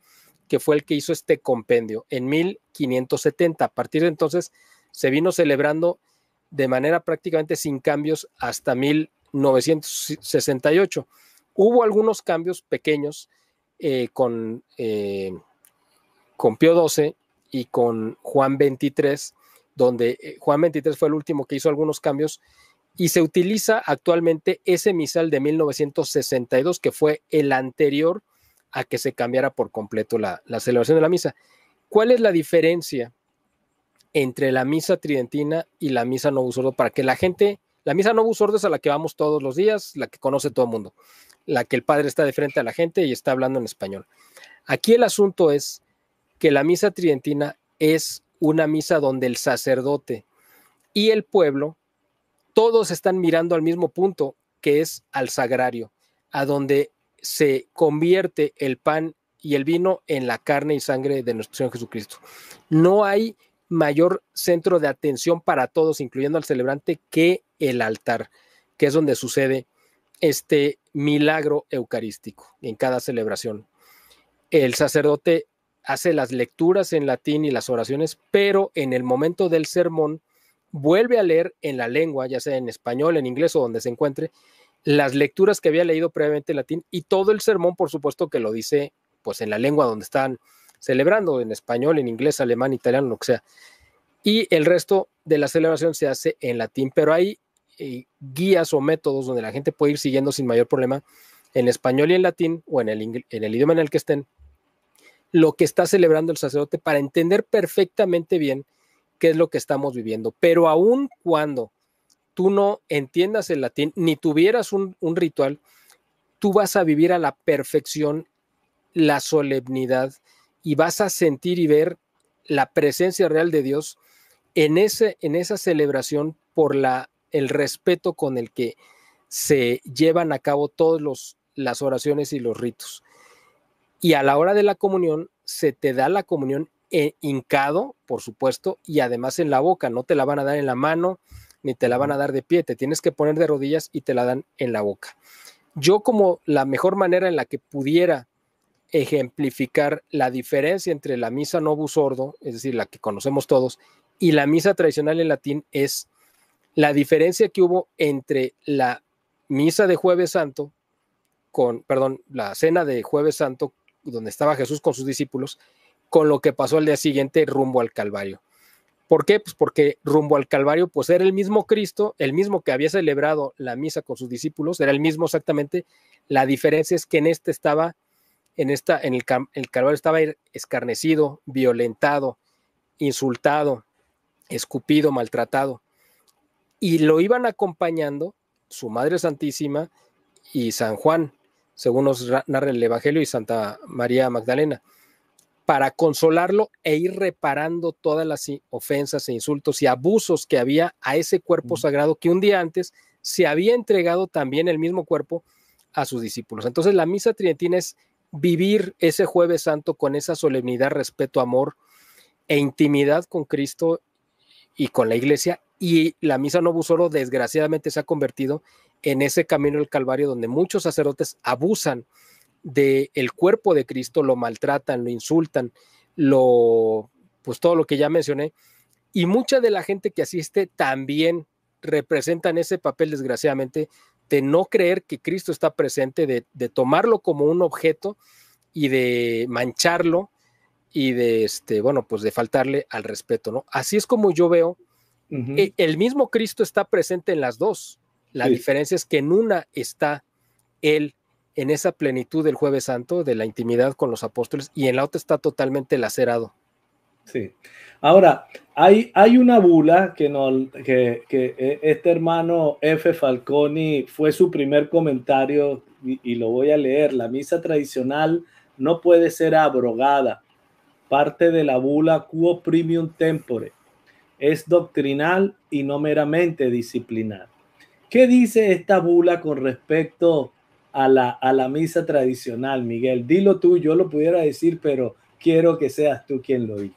que fue el que hizo este compendio en 1570. A partir de entonces se vino celebrando de manera prácticamente sin cambios hasta 1968. Hubo algunos cambios pequeños con Pío XII y con Juan XXIII, donde Juan XXIII fue el último que hizo algunos cambios, y se utiliza actualmente ese misal de 1962, que fue el anterior a que se cambiara por completo la celebración de la misa. ¿Cuál es la diferencia entre la misa tridentina y la misa Novus Ordo? Para que la misa Novus Ordo es a la que vamos todos los días, la que conoce todo el mundo, la que el padre está de frente a la gente y está hablando en español. Aquí el asunto es que la misa tridentina es una misa donde el sacerdote y el pueblo todos están mirando al mismo punto, que es al sagrario, a donde se convierte el pan y el vino en la carne y sangre de nuestro Señor Jesucristo. No hay mayor centro de atención para todos, incluyendo al celebrante, que el altar, que es donde sucede este milagro eucarístico en cada celebración. El sacerdote hace las lecturas en latín y las oraciones, pero en el momento del sermón vuelve a leer en la lengua, ya sea en español, en inglés o donde se encuentre, las lecturas que había leído previamente en latín, y todo el sermón, por supuesto, que lo dice pues en la lengua donde están celebrando, en español, en inglés, alemán, italiano, lo que sea. Y el resto de la celebración se hace en latín, pero hay guías o métodos donde la gente puede ir siguiendo sin mayor problema en español y en latín, o en el idioma en el que estén, lo que está celebrando el sacerdote, para entender perfectamente bien qué es lo que estamos viviendo. Pero aun cuando tú no entiendas el latín, ni tuvieras un ritual, tú vas a vivir a la perfección la solemnidad y vas a sentir y ver la presencia real de Dios en esa celebración, por el respeto con el que se llevan a cabo todas las oraciones y los ritos. Y a la hora de la comunión, se te da la comunión hincado, por supuesto, y además en la boca. No te la van a dar en la mano, ni te la van a dar de pie. Te tienes que poner de rodillas y te la dan en la boca. Yo, como la mejor manera en la que pudiera ejemplificar la diferencia entre la misa Novus Ordo, es decir, la que conocemos todos, y la misa tradicional en latín, es la diferencia que hubo entre la misa de Jueves Santo, la cena de Jueves Santo, donde estaba Jesús con sus discípulos, con lo que pasó al día siguiente rumbo al Calvario. ¿Por qué? Pues porque rumbo al Calvario, pues era el mismo Cristo, el mismo que había celebrado la misa con sus discípulos, era el mismo exactamente. La diferencia es que en el Calvario estaba escarnecido, violentado, insultado, escupido, maltratado, y lo iban acompañando su Madre Santísima y San Juan, según nos narra el Evangelio, y Santa María Magdalena, para consolarlo e ir reparando todas las ofensas e insultos y abusos que había a ese cuerpo sagrado que un día antes se había entregado también el mismo cuerpo a sus discípulos. Entonces la misa tridentina es vivir ese Jueves Santo con esa solemnidad, respeto, amor e intimidad con Cristo y con la Iglesia. Y la misa Novus Ordo, desgraciadamente, se ha convertido en ese camino del Calvario, donde muchos sacerdotes abusan del cuerpo de Cristo, lo maltratan, lo insultan, pues todo lo que ya mencioné, y mucha de la gente que asiste también representan ese papel, desgraciadamente, de no creer que Cristo está presente, de tomarlo como un objeto y de mancharlo, y de bueno, pues de faltarle al respeto, ¿no? Así es como yo veo. El mismo Cristo está presente en las dos. La diferencia es que en una está él en esa plenitud del Jueves Santo, de la intimidad con los apóstoles, y en la otra está totalmente lacerado. Sí. Ahora, hay una bula que este hermano F. Falconi fue su primer comentario y lo voy a leer. La misa tradicional no puede ser abrogada. Parte de la bula Quo Primium Tempore. Es doctrinal y no meramente disciplinar. ¿Qué dice esta bula con respecto a la misa tradicional, Miguel? Dilo tú, yo lo pudiera decir, pero quiero que seas tú quien lo diga.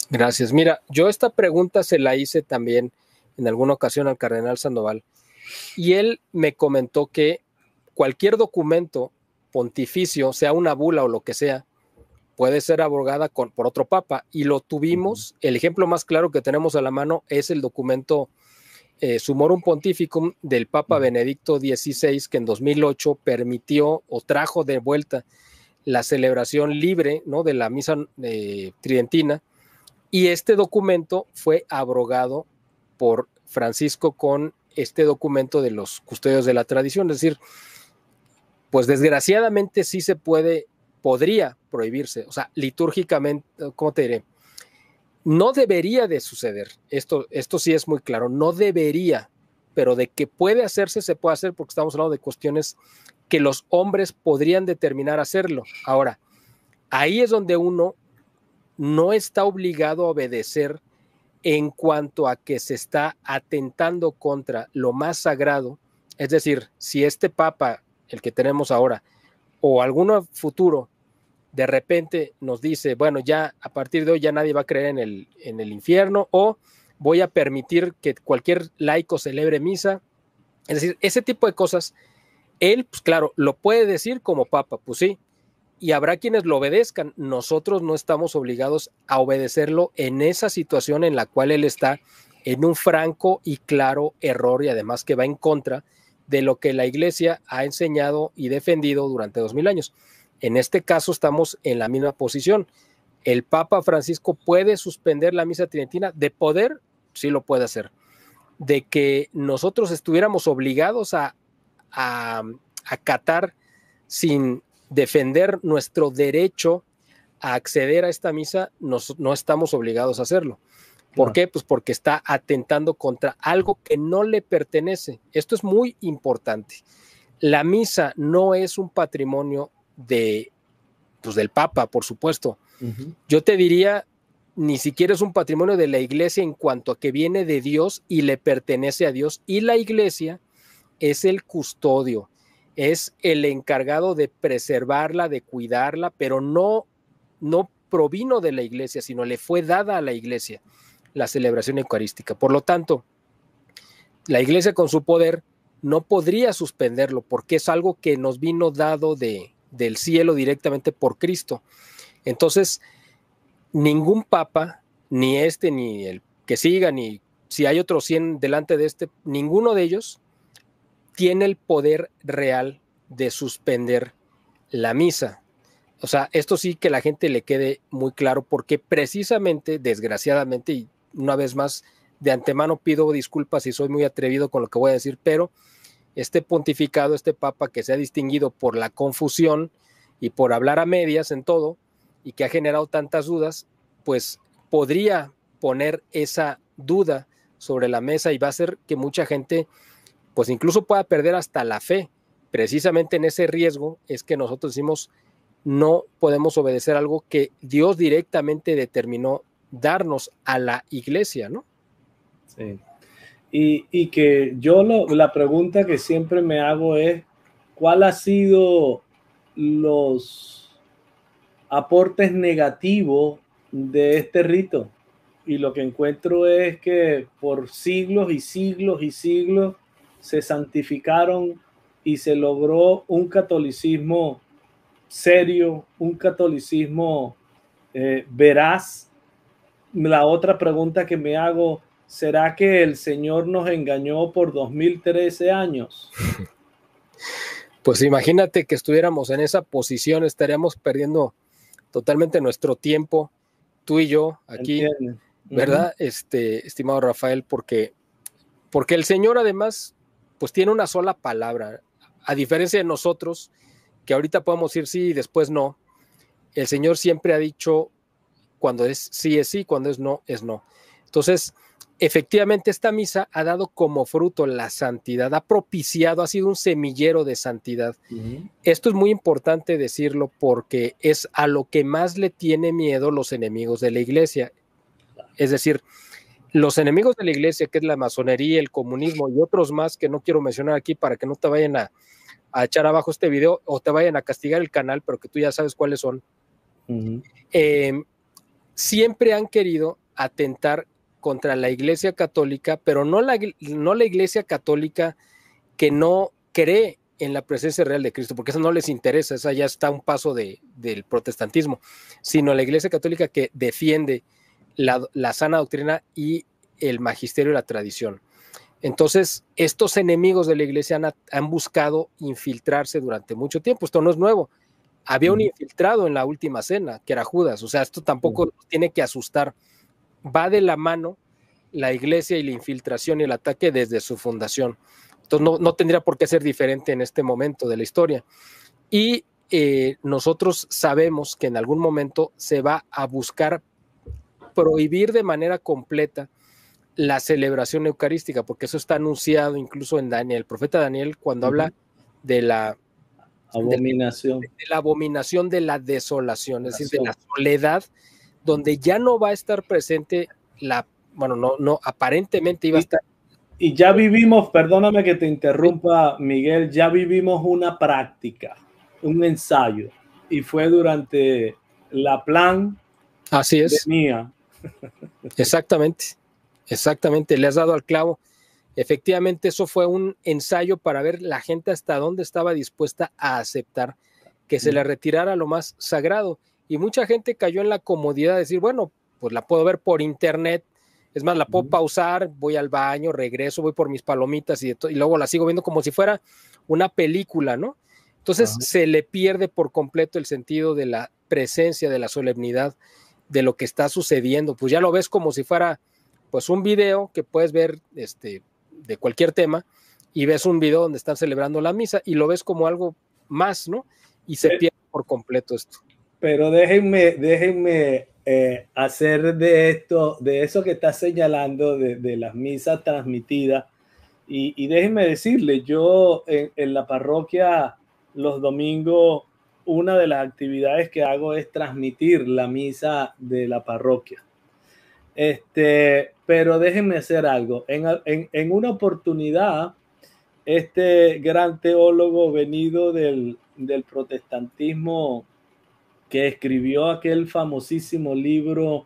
Gracias. Mira, yo esta pregunta se la hice también en alguna ocasión al cardenal Sandoval y él me comentó que cualquier documento pontificio, sea una bula o lo que sea, puede ser abrogada por otro papa y lo tuvimos. El ejemplo más claro que tenemos a la mano es el documento Summorum Pontificum del Papa Benedicto XVI, que en 2008 permitió o trajo de vuelta la celebración libre, ¿no?, de la misa tridentina. Y este documento fue abrogado por Francisco con este documento de los custodios de la tradición. Es decir, pues desgraciadamente sí podría prohibirse. O sea, litúrgicamente, ¿cómo te diré? No debería de suceder. Esto sí es muy claro. No debería, pero de que puede hacerse, se puede hacer porque estamos hablando de cuestiones que los hombres podrían determinar hacerlo. Ahora, ahí es donde uno no está obligado a obedecer en cuanto a que se está atentando contra lo más sagrado. Es decir, si este papa, el que tenemos ahora, o alguno futuro, de repente nos dice, bueno, ya a partir de hoy ya nadie va a creer en el infierno, o voy a permitir que cualquier laico celebre misa. Es decir, ese tipo de cosas, él, pues claro, lo puede decir como papa, pues sí, y habrá quienes lo obedezcan. Nosotros no estamos obligados a obedecerlo en esa situación en la cual él está en un franco y claro error, y además que va en contra de lo que la Iglesia ha enseñado y defendido durante 2000 años. En este caso estamos en la misma posición. El Papa Francisco puede suspender la misa tridentina. De poder, sí lo puede hacer. De que nosotros estuviéramos obligados a acatar sin defender nuestro derecho a acceder a esta misa, no estamos obligados a hacerlo. ¿Por qué? Pues porque está atentando contra algo que no le pertenece. Esto es muy importante. La misa no es un patrimonio del Papa, por supuesto. Yo te diría, ni siquiera es un patrimonio de la Iglesia en cuanto a que viene de Dios y le pertenece a Dios, y la Iglesia es el custodio, es el encargado de preservarla, de cuidarla, pero no provino de la Iglesia, sino le fue dada a la Iglesia la celebración eucarística. Por lo tanto, la Iglesia con su poder no podría suspenderlo porque es algo que nos vino dado del cielo directamente por Cristo. Entonces, ningún papa, ni ni el que siga, ni si hay otros 100 delante de ninguno de ellos tiene el poder real de suspender la misa. O sea, esto sí que a la gente le quede muy claro, porque precisamente, desgraciadamente, y una vez más, de antemano pido disculpas si soy muy atrevido con lo que voy a decir, pero este pontificado, este papa que se ha distinguido por la confusión y por hablar a medias en todo, y que ha generado tantas dudas, pues podría poner esa duda sobre la mesa y va a hacer que mucha gente pues incluso pueda perder hasta la fe. Precisamente en ese riesgo es que nosotros decimos no podemos obedecer algo que Dios directamente determinó darnos a la Iglesia, ¿no? Sí. Y que yo la pregunta que siempre me hago es, ¿cuál ha sido los aportes negativos de este rito? Y lo que encuentro es que por siglos y siglos y siglos se santificaron y se logró un catolicismo serio, un catolicismo veraz. La otra pregunta que me hago, ¿será que el Señor nos engañó por 2013 años? Pues imagínate que estuviéramos en esa posición, estaríamos perdiendo totalmente nuestro tiempo tú y yo aquí, Entiende. ¿verdad? Estimado Rafael, porque el Señor además, pues tiene una sola palabra, a diferencia de nosotros, que ahorita podemos decir sí y después no. El Señor siempre ha dicho, cuando es sí, cuando es no, es no. Entonces, efectivamente, esta misa ha dado como fruto la santidad, ha propiciado, ha sido un semillero de santidad. Esto es muy importante decirlo porque es a lo que más le tiene miedo los enemigos de la iglesia. Es decir, los enemigos de la iglesia, que es la masonería, el comunismo y otros más que no quiero mencionar aquí para que no te vayan a echar abajo este video o te vayan a castigar el canal, pero que tú ya sabes cuáles son. Siempre han querido atentar contra la iglesia católica, pero no la iglesia católica que no cree en la presencia real de Cristo, porque eso no les interesa, esa ya está un paso del protestantismo, sino la iglesia católica que defiende la sana doctrina y el magisterio y la tradición. Entonces, estos enemigos de la iglesia han buscado infiltrarse durante mucho tiempo. Esto no es nuevo. Había un infiltrado en la última cena, que era Judas. O sea, esto tampoco tiene que asustar. Va de la mano la iglesia y la infiltración y el ataque desde su fundación. Entonces, no tendría por qué ser diferente en este momento de la historia. Y nosotros sabemos que en algún momento se va a buscar prohibir de manera completa la celebración eucarística, porque eso está anunciado incluso en Daniel, el profeta Daniel, cuando habla de la abominación. De la abominación de la desolación, es decir, de la soledad, donde ya no va a estar presente aparentemente iba a estar. Y ya vivimos, perdóname que te interrumpa, Miguel, ya vivimos una práctica, un ensayo, y fue durante la plan. Así es. Mía. Exactamente, le has dado al clavo. Efectivamente, eso fue un ensayo para ver la gente hasta dónde estaba dispuesta a aceptar que se le retirara lo más sagrado. Y mucha gente cayó en la comodidad de decir, bueno, pues la puedo ver por internet, es más, la puedo pausar, voy al baño, regreso, voy por mis palomitas y luego la sigo viendo como si fuera una película, ¿no? Entonces se le pierde por completo el sentido de la presencia, de la solemnidad, de lo que está sucediendo. Pues ya lo ves como si fuera pues un video que puedes ver de cualquier tema y ves un video donde están celebrando la misa y lo ves como algo más, ¿no? Y se pierde por completo esto. Pero déjenme hacer de eso que está señalando, de las misas transmitidas, y déjenme decirle, yo en la parroquia los domingos, una de las actividades que hago es transmitir la misa de la parroquia. Pero déjenme hacer algo. En una oportunidad, este gran teólogo venido del protestantismo, que escribió aquel famosísimo libro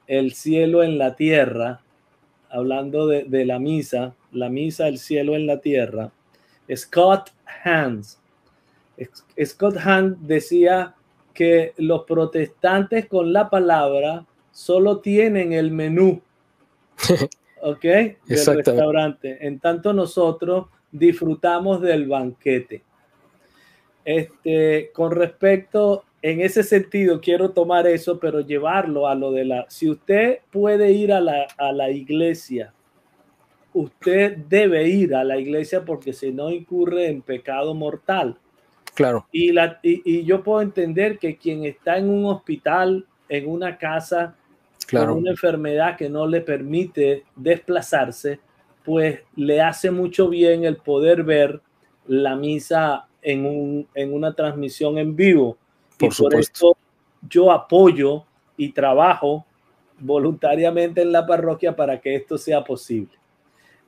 El cielo en la tierra, hablando de la misa, El cielo en la tierra, Scott Hahn decía que los protestantes con la palabra solo tienen el menú, ¿ok? Del restaurante. En tanto nosotros disfrutamos del banquete. Con respecto, en ese sentido, quiero tomar eso, pero llevarlo a lo de si usted puede ir a la iglesia, usted debe ir a la iglesia porque si no incurre en pecado mortal. Claro. Y yo puedo entender que quien está en un hospital, en una casa, con una enfermedad que no le permite desplazarse, pues le hace mucho bien el poder ver la misa en una transmisión en vivo. Por eso yo apoyo y trabajo voluntariamente en la parroquia para que esto sea posible.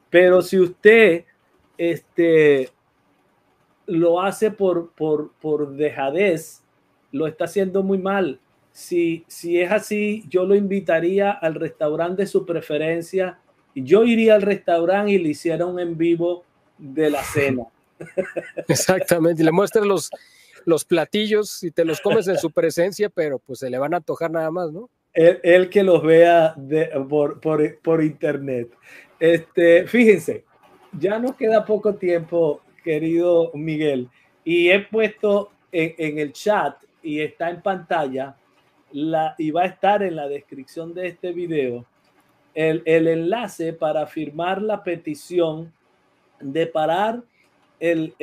Pero si usted lo hace por dejadez, lo está haciendo muy mal. Si es así, yo lo invitaría al restaurante de su preferencia. Yo iría al restaurante y le hiciera un en vivo de la cena. Exactamente, le muestras los platillos y te los comes en su presencia, pero pues se le van a antojar nada más, ¿no? Él que los vea por internet. Fíjense, ya nos queda poco tiempo, querido Miguel, y he puesto en el chat y está en pantalla y va a estar en la descripción de este video, el enlace para firmar la petición de parar el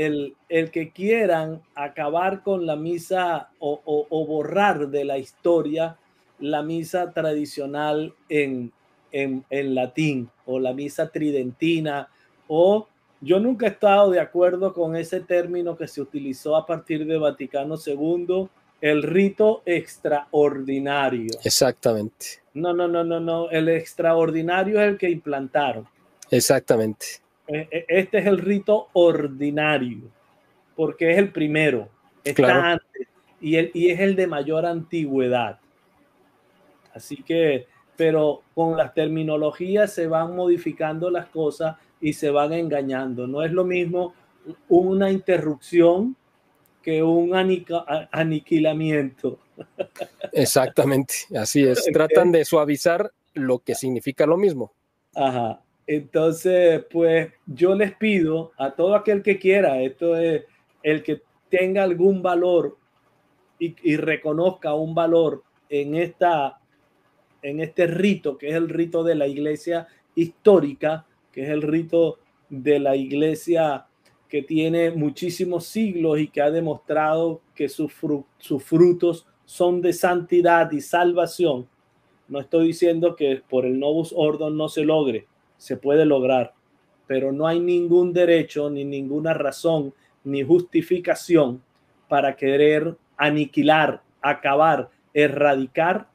que quieran acabar con la misa o borrar de la historia la misa tradicional en latín, o la misa tridentina, o yo nunca he estado de acuerdo con ese término que se utilizó a partir de Vaticano II, el rito extraordinario. Exactamente. No, el extraordinario es el que implantaron. Exactamente. Este es el rito ordinario, porque es el primero, está claro. antes, y es el de mayor antigüedad. Así que, pero con las terminologías se van modificando las cosas y se van engañando. No es lo mismo una interrupción que un aniquilamiento. Exactamente, así es. Tratan de suavizar lo que significa lo mismo. Ajá. Entonces, pues yo les pido a todo aquel que quiera, esto es el que tenga algún valor y reconozca un valor en este rito, que es el rito de la iglesia histórica, que es el rito de la iglesia que tiene muchísimos siglos y que ha demostrado que sus frutos son de santidad y salvación. No estoy diciendo que por el Novus Ordo no se logre, se puede lograr, pero no hay ningún derecho, ni ninguna razón, ni justificación para querer aniquilar, acabar, erradicar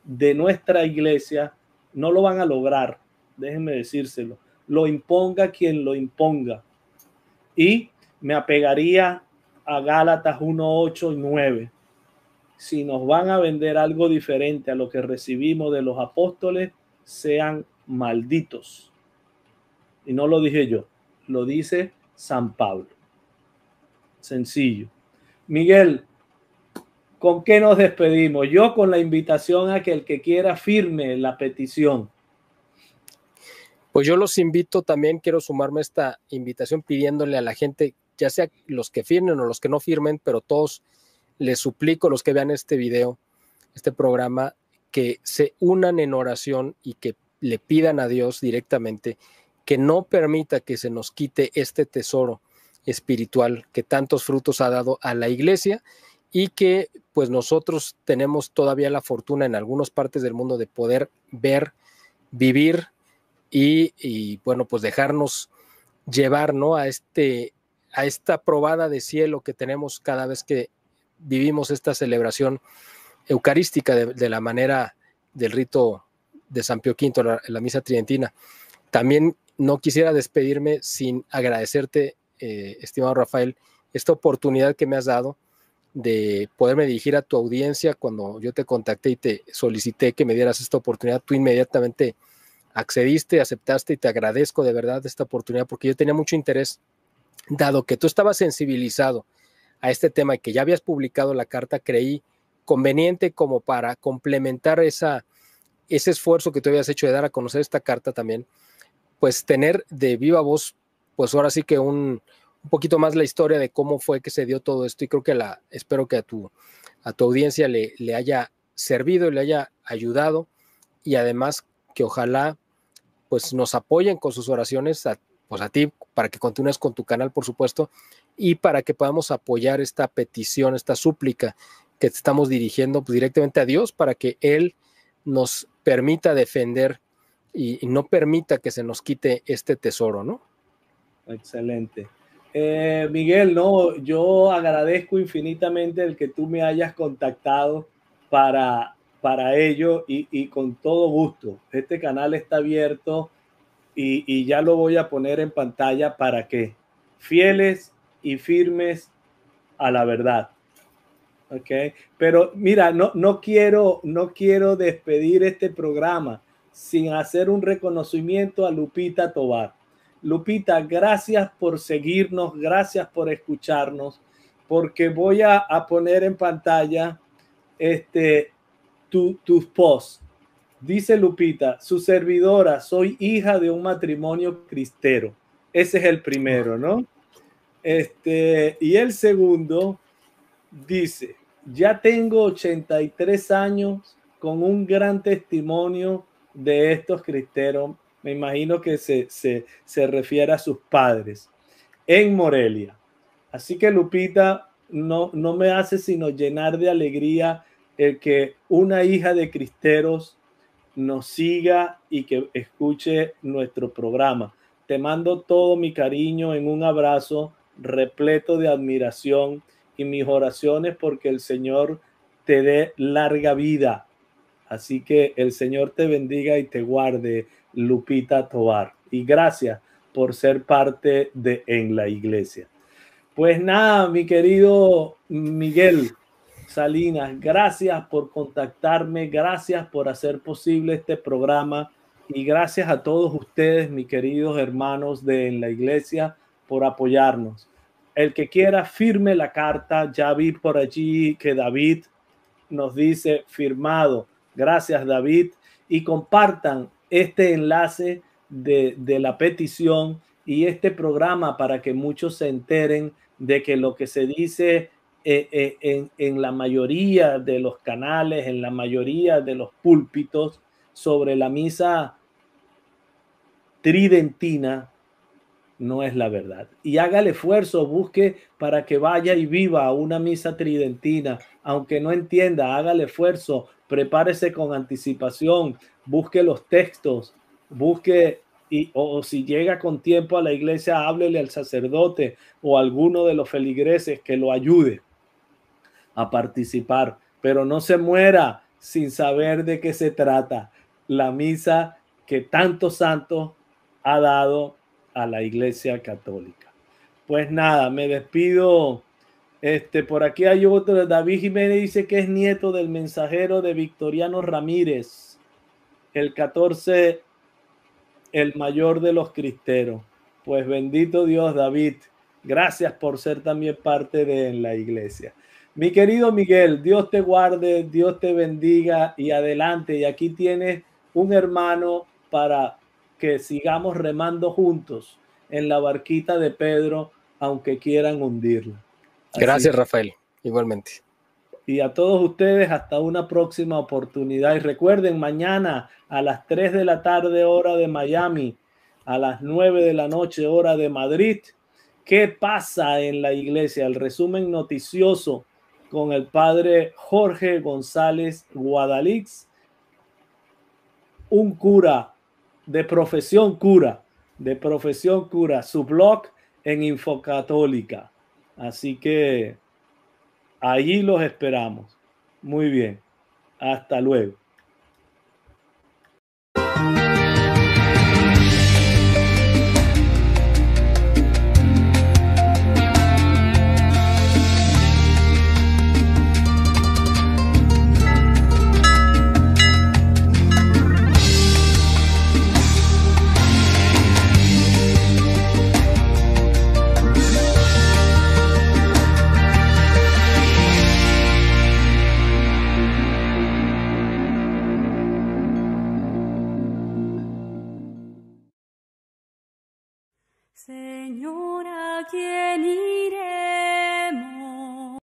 de nuestra iglesia. No lo van a lograr, déjenme decírselo. Lo imponga quien lo imponga. Y me apegaría a Gálatas 1, 8 y 9. Si nos van a vender algo diferente a lo que recibimos de los apóstoles, sean malditos. Y no lo dije yo, lo dice San Pablo. Sencillo. Miguel, ¿con qué nos despedimos? Yo con la invitación a que el que quiera firme la petición. Pues yo los invito también, quiero sumarme a esta invitación pidiéndole a la gente, ya sea los que firmen o los que no firmen, pero todos les suplico, los que vean este video, este programa, que se unan en oración y que le pidan a Dios directamente que no permita que se nos quite este tesoro espiritual que tantos frutos ha dado a la iglesia, y que pues nosotros tenemos todavía la fortuna en algunas partes del mundo de poder ver, vivir y bueno, pues dejarnos llevar, ¿no?, a esta probada de cielo que tenemos cada vez que vivimos esta celebración eucarística de la manera del rito de San Pío V, la misa tridentina. También no quisiera despedirme sin agradecerte, estimado Rafael, esta oportunidad que me has dado de poderme dirigir a tu audiencia. Cuando yo te contacté y te solicité que me dieras esta oportunidad, tú inmediatamente accediste, aceptaste, y te agradezco de verdad esta oportunidad, porque yo tenía mucho interés, dado que tú estabas sensibilizado a este tema y que ya habías publicado la carta. Creí conveniente, como para complementar ese esfuerzo que tú habías hecho de dar a conocer esta carta también, pues tener de viva voz, pues ahora sí que un poquito más la historia de cómo fue que se dio todo esto, y creo que espero que a tu audiencia le haya servido y le haya ayudado, y además que ojalá pues nos apoyen con sus oraciones, pues a ti, para que continúes con tu canal, por supuesto, y para que podamos apoyar esta petición, esta súplica que te estamos dirigiendo pues directamente a Dios, para que Él nos permita defender y no permita que se nos quite este tesoro, ¿no? Excelente. Miguel, no, yo agradezco infinitamente el que tú me hayas contactado para ello, y con todo gusto. Este canal está abierto y ya lo voy a poner en pantalla para que fieles y firmes a la verdad. Okay. Pero mira, no quiero despedir este programa sin hacer un reconocimiento a Lupita Tovar. Lupita, gracias por seguirnos, gracias por escucharnos, porque voy a poner en pantalla tus posts. Dice Lupita, su servidora, soy hija de un matrimonio cristero. Ese es el primero, ¿no? Y el segundo dice, ya tengo 83 años con un gran testimonio de estos cristeros. Me imagino que se refiere a sus padres en Morelia. Así que Lupita, no me hace sino llenar de alegría el que una hija de cristeros nos siga y que escuche nuestro programa. Te mando todo mi cariño en un abrazo repleto de admiración y mis oraciones porque el Señor te dé larga vida. Así que el Señor te bendiga y te guarde, Lupita Tovar. Y gracias por ser parte de En la Iglesia. Pues nada, mi querido Miguel Salinas, gracias por contactarme, gracias por hacer posible este programa y gracias a todos ustedes, mis queridos hermanos de En la Iglesia, por apoyarnos. El que quiera, firme la carta. Ya vi por allí que David nos dice firmado. Gracias, David. Y compartan este enlace de la petición y este programa para que muchos se enteren de que lo que se dice en la mayoría de los canales, en la mayoría de los púlpitos sobre la misa tridentina, no es la verdad. Y haga el esfuerzo, busque para que vaya y viva una misa tridentina, aunque no entienda, haga el esfuerzo, prepárese con anticipación, busque los textos, busque o si llega con tiempo a la iglesia, háblele al sacerdote o a alguno de los feligreses que lo ayude a participar, pero no se muera sin saber de qué se trata la misa que tantos santos ha dado a la Iglesia Católica. Pues nada, me despido. Por aquí hay otro, David Jiménez dice que es nieto del mensajero de Victoriano Ramírez, el 14, el mayor de los cristeros. Pues bendito Dios, David. Gracias por ser también parte de la iglesia. Mi querido Miguel, Dios te guarde, Dios te bendiga y adelante. Y aquí tienes un hermano para que sigamos remando juntos en la barquita de Pedro, aunque quieran hundirla. Gracias, Rafael, igualmente. Y a todos ustedes, hasta una próxima oportunidad. Y recuerden, mañana a las 3 de la tarde, hora de Miami, a las 9 de la noche, hora de Madrid, ¿qué pasa en la iglesia? El resumen noticioso con el padre Jorge González Guadalix, un cura de profesión cura, su blog en Infocatólica. Así que allí los esperamos. Muy bien. Hasta luego. Señor, ¿a quién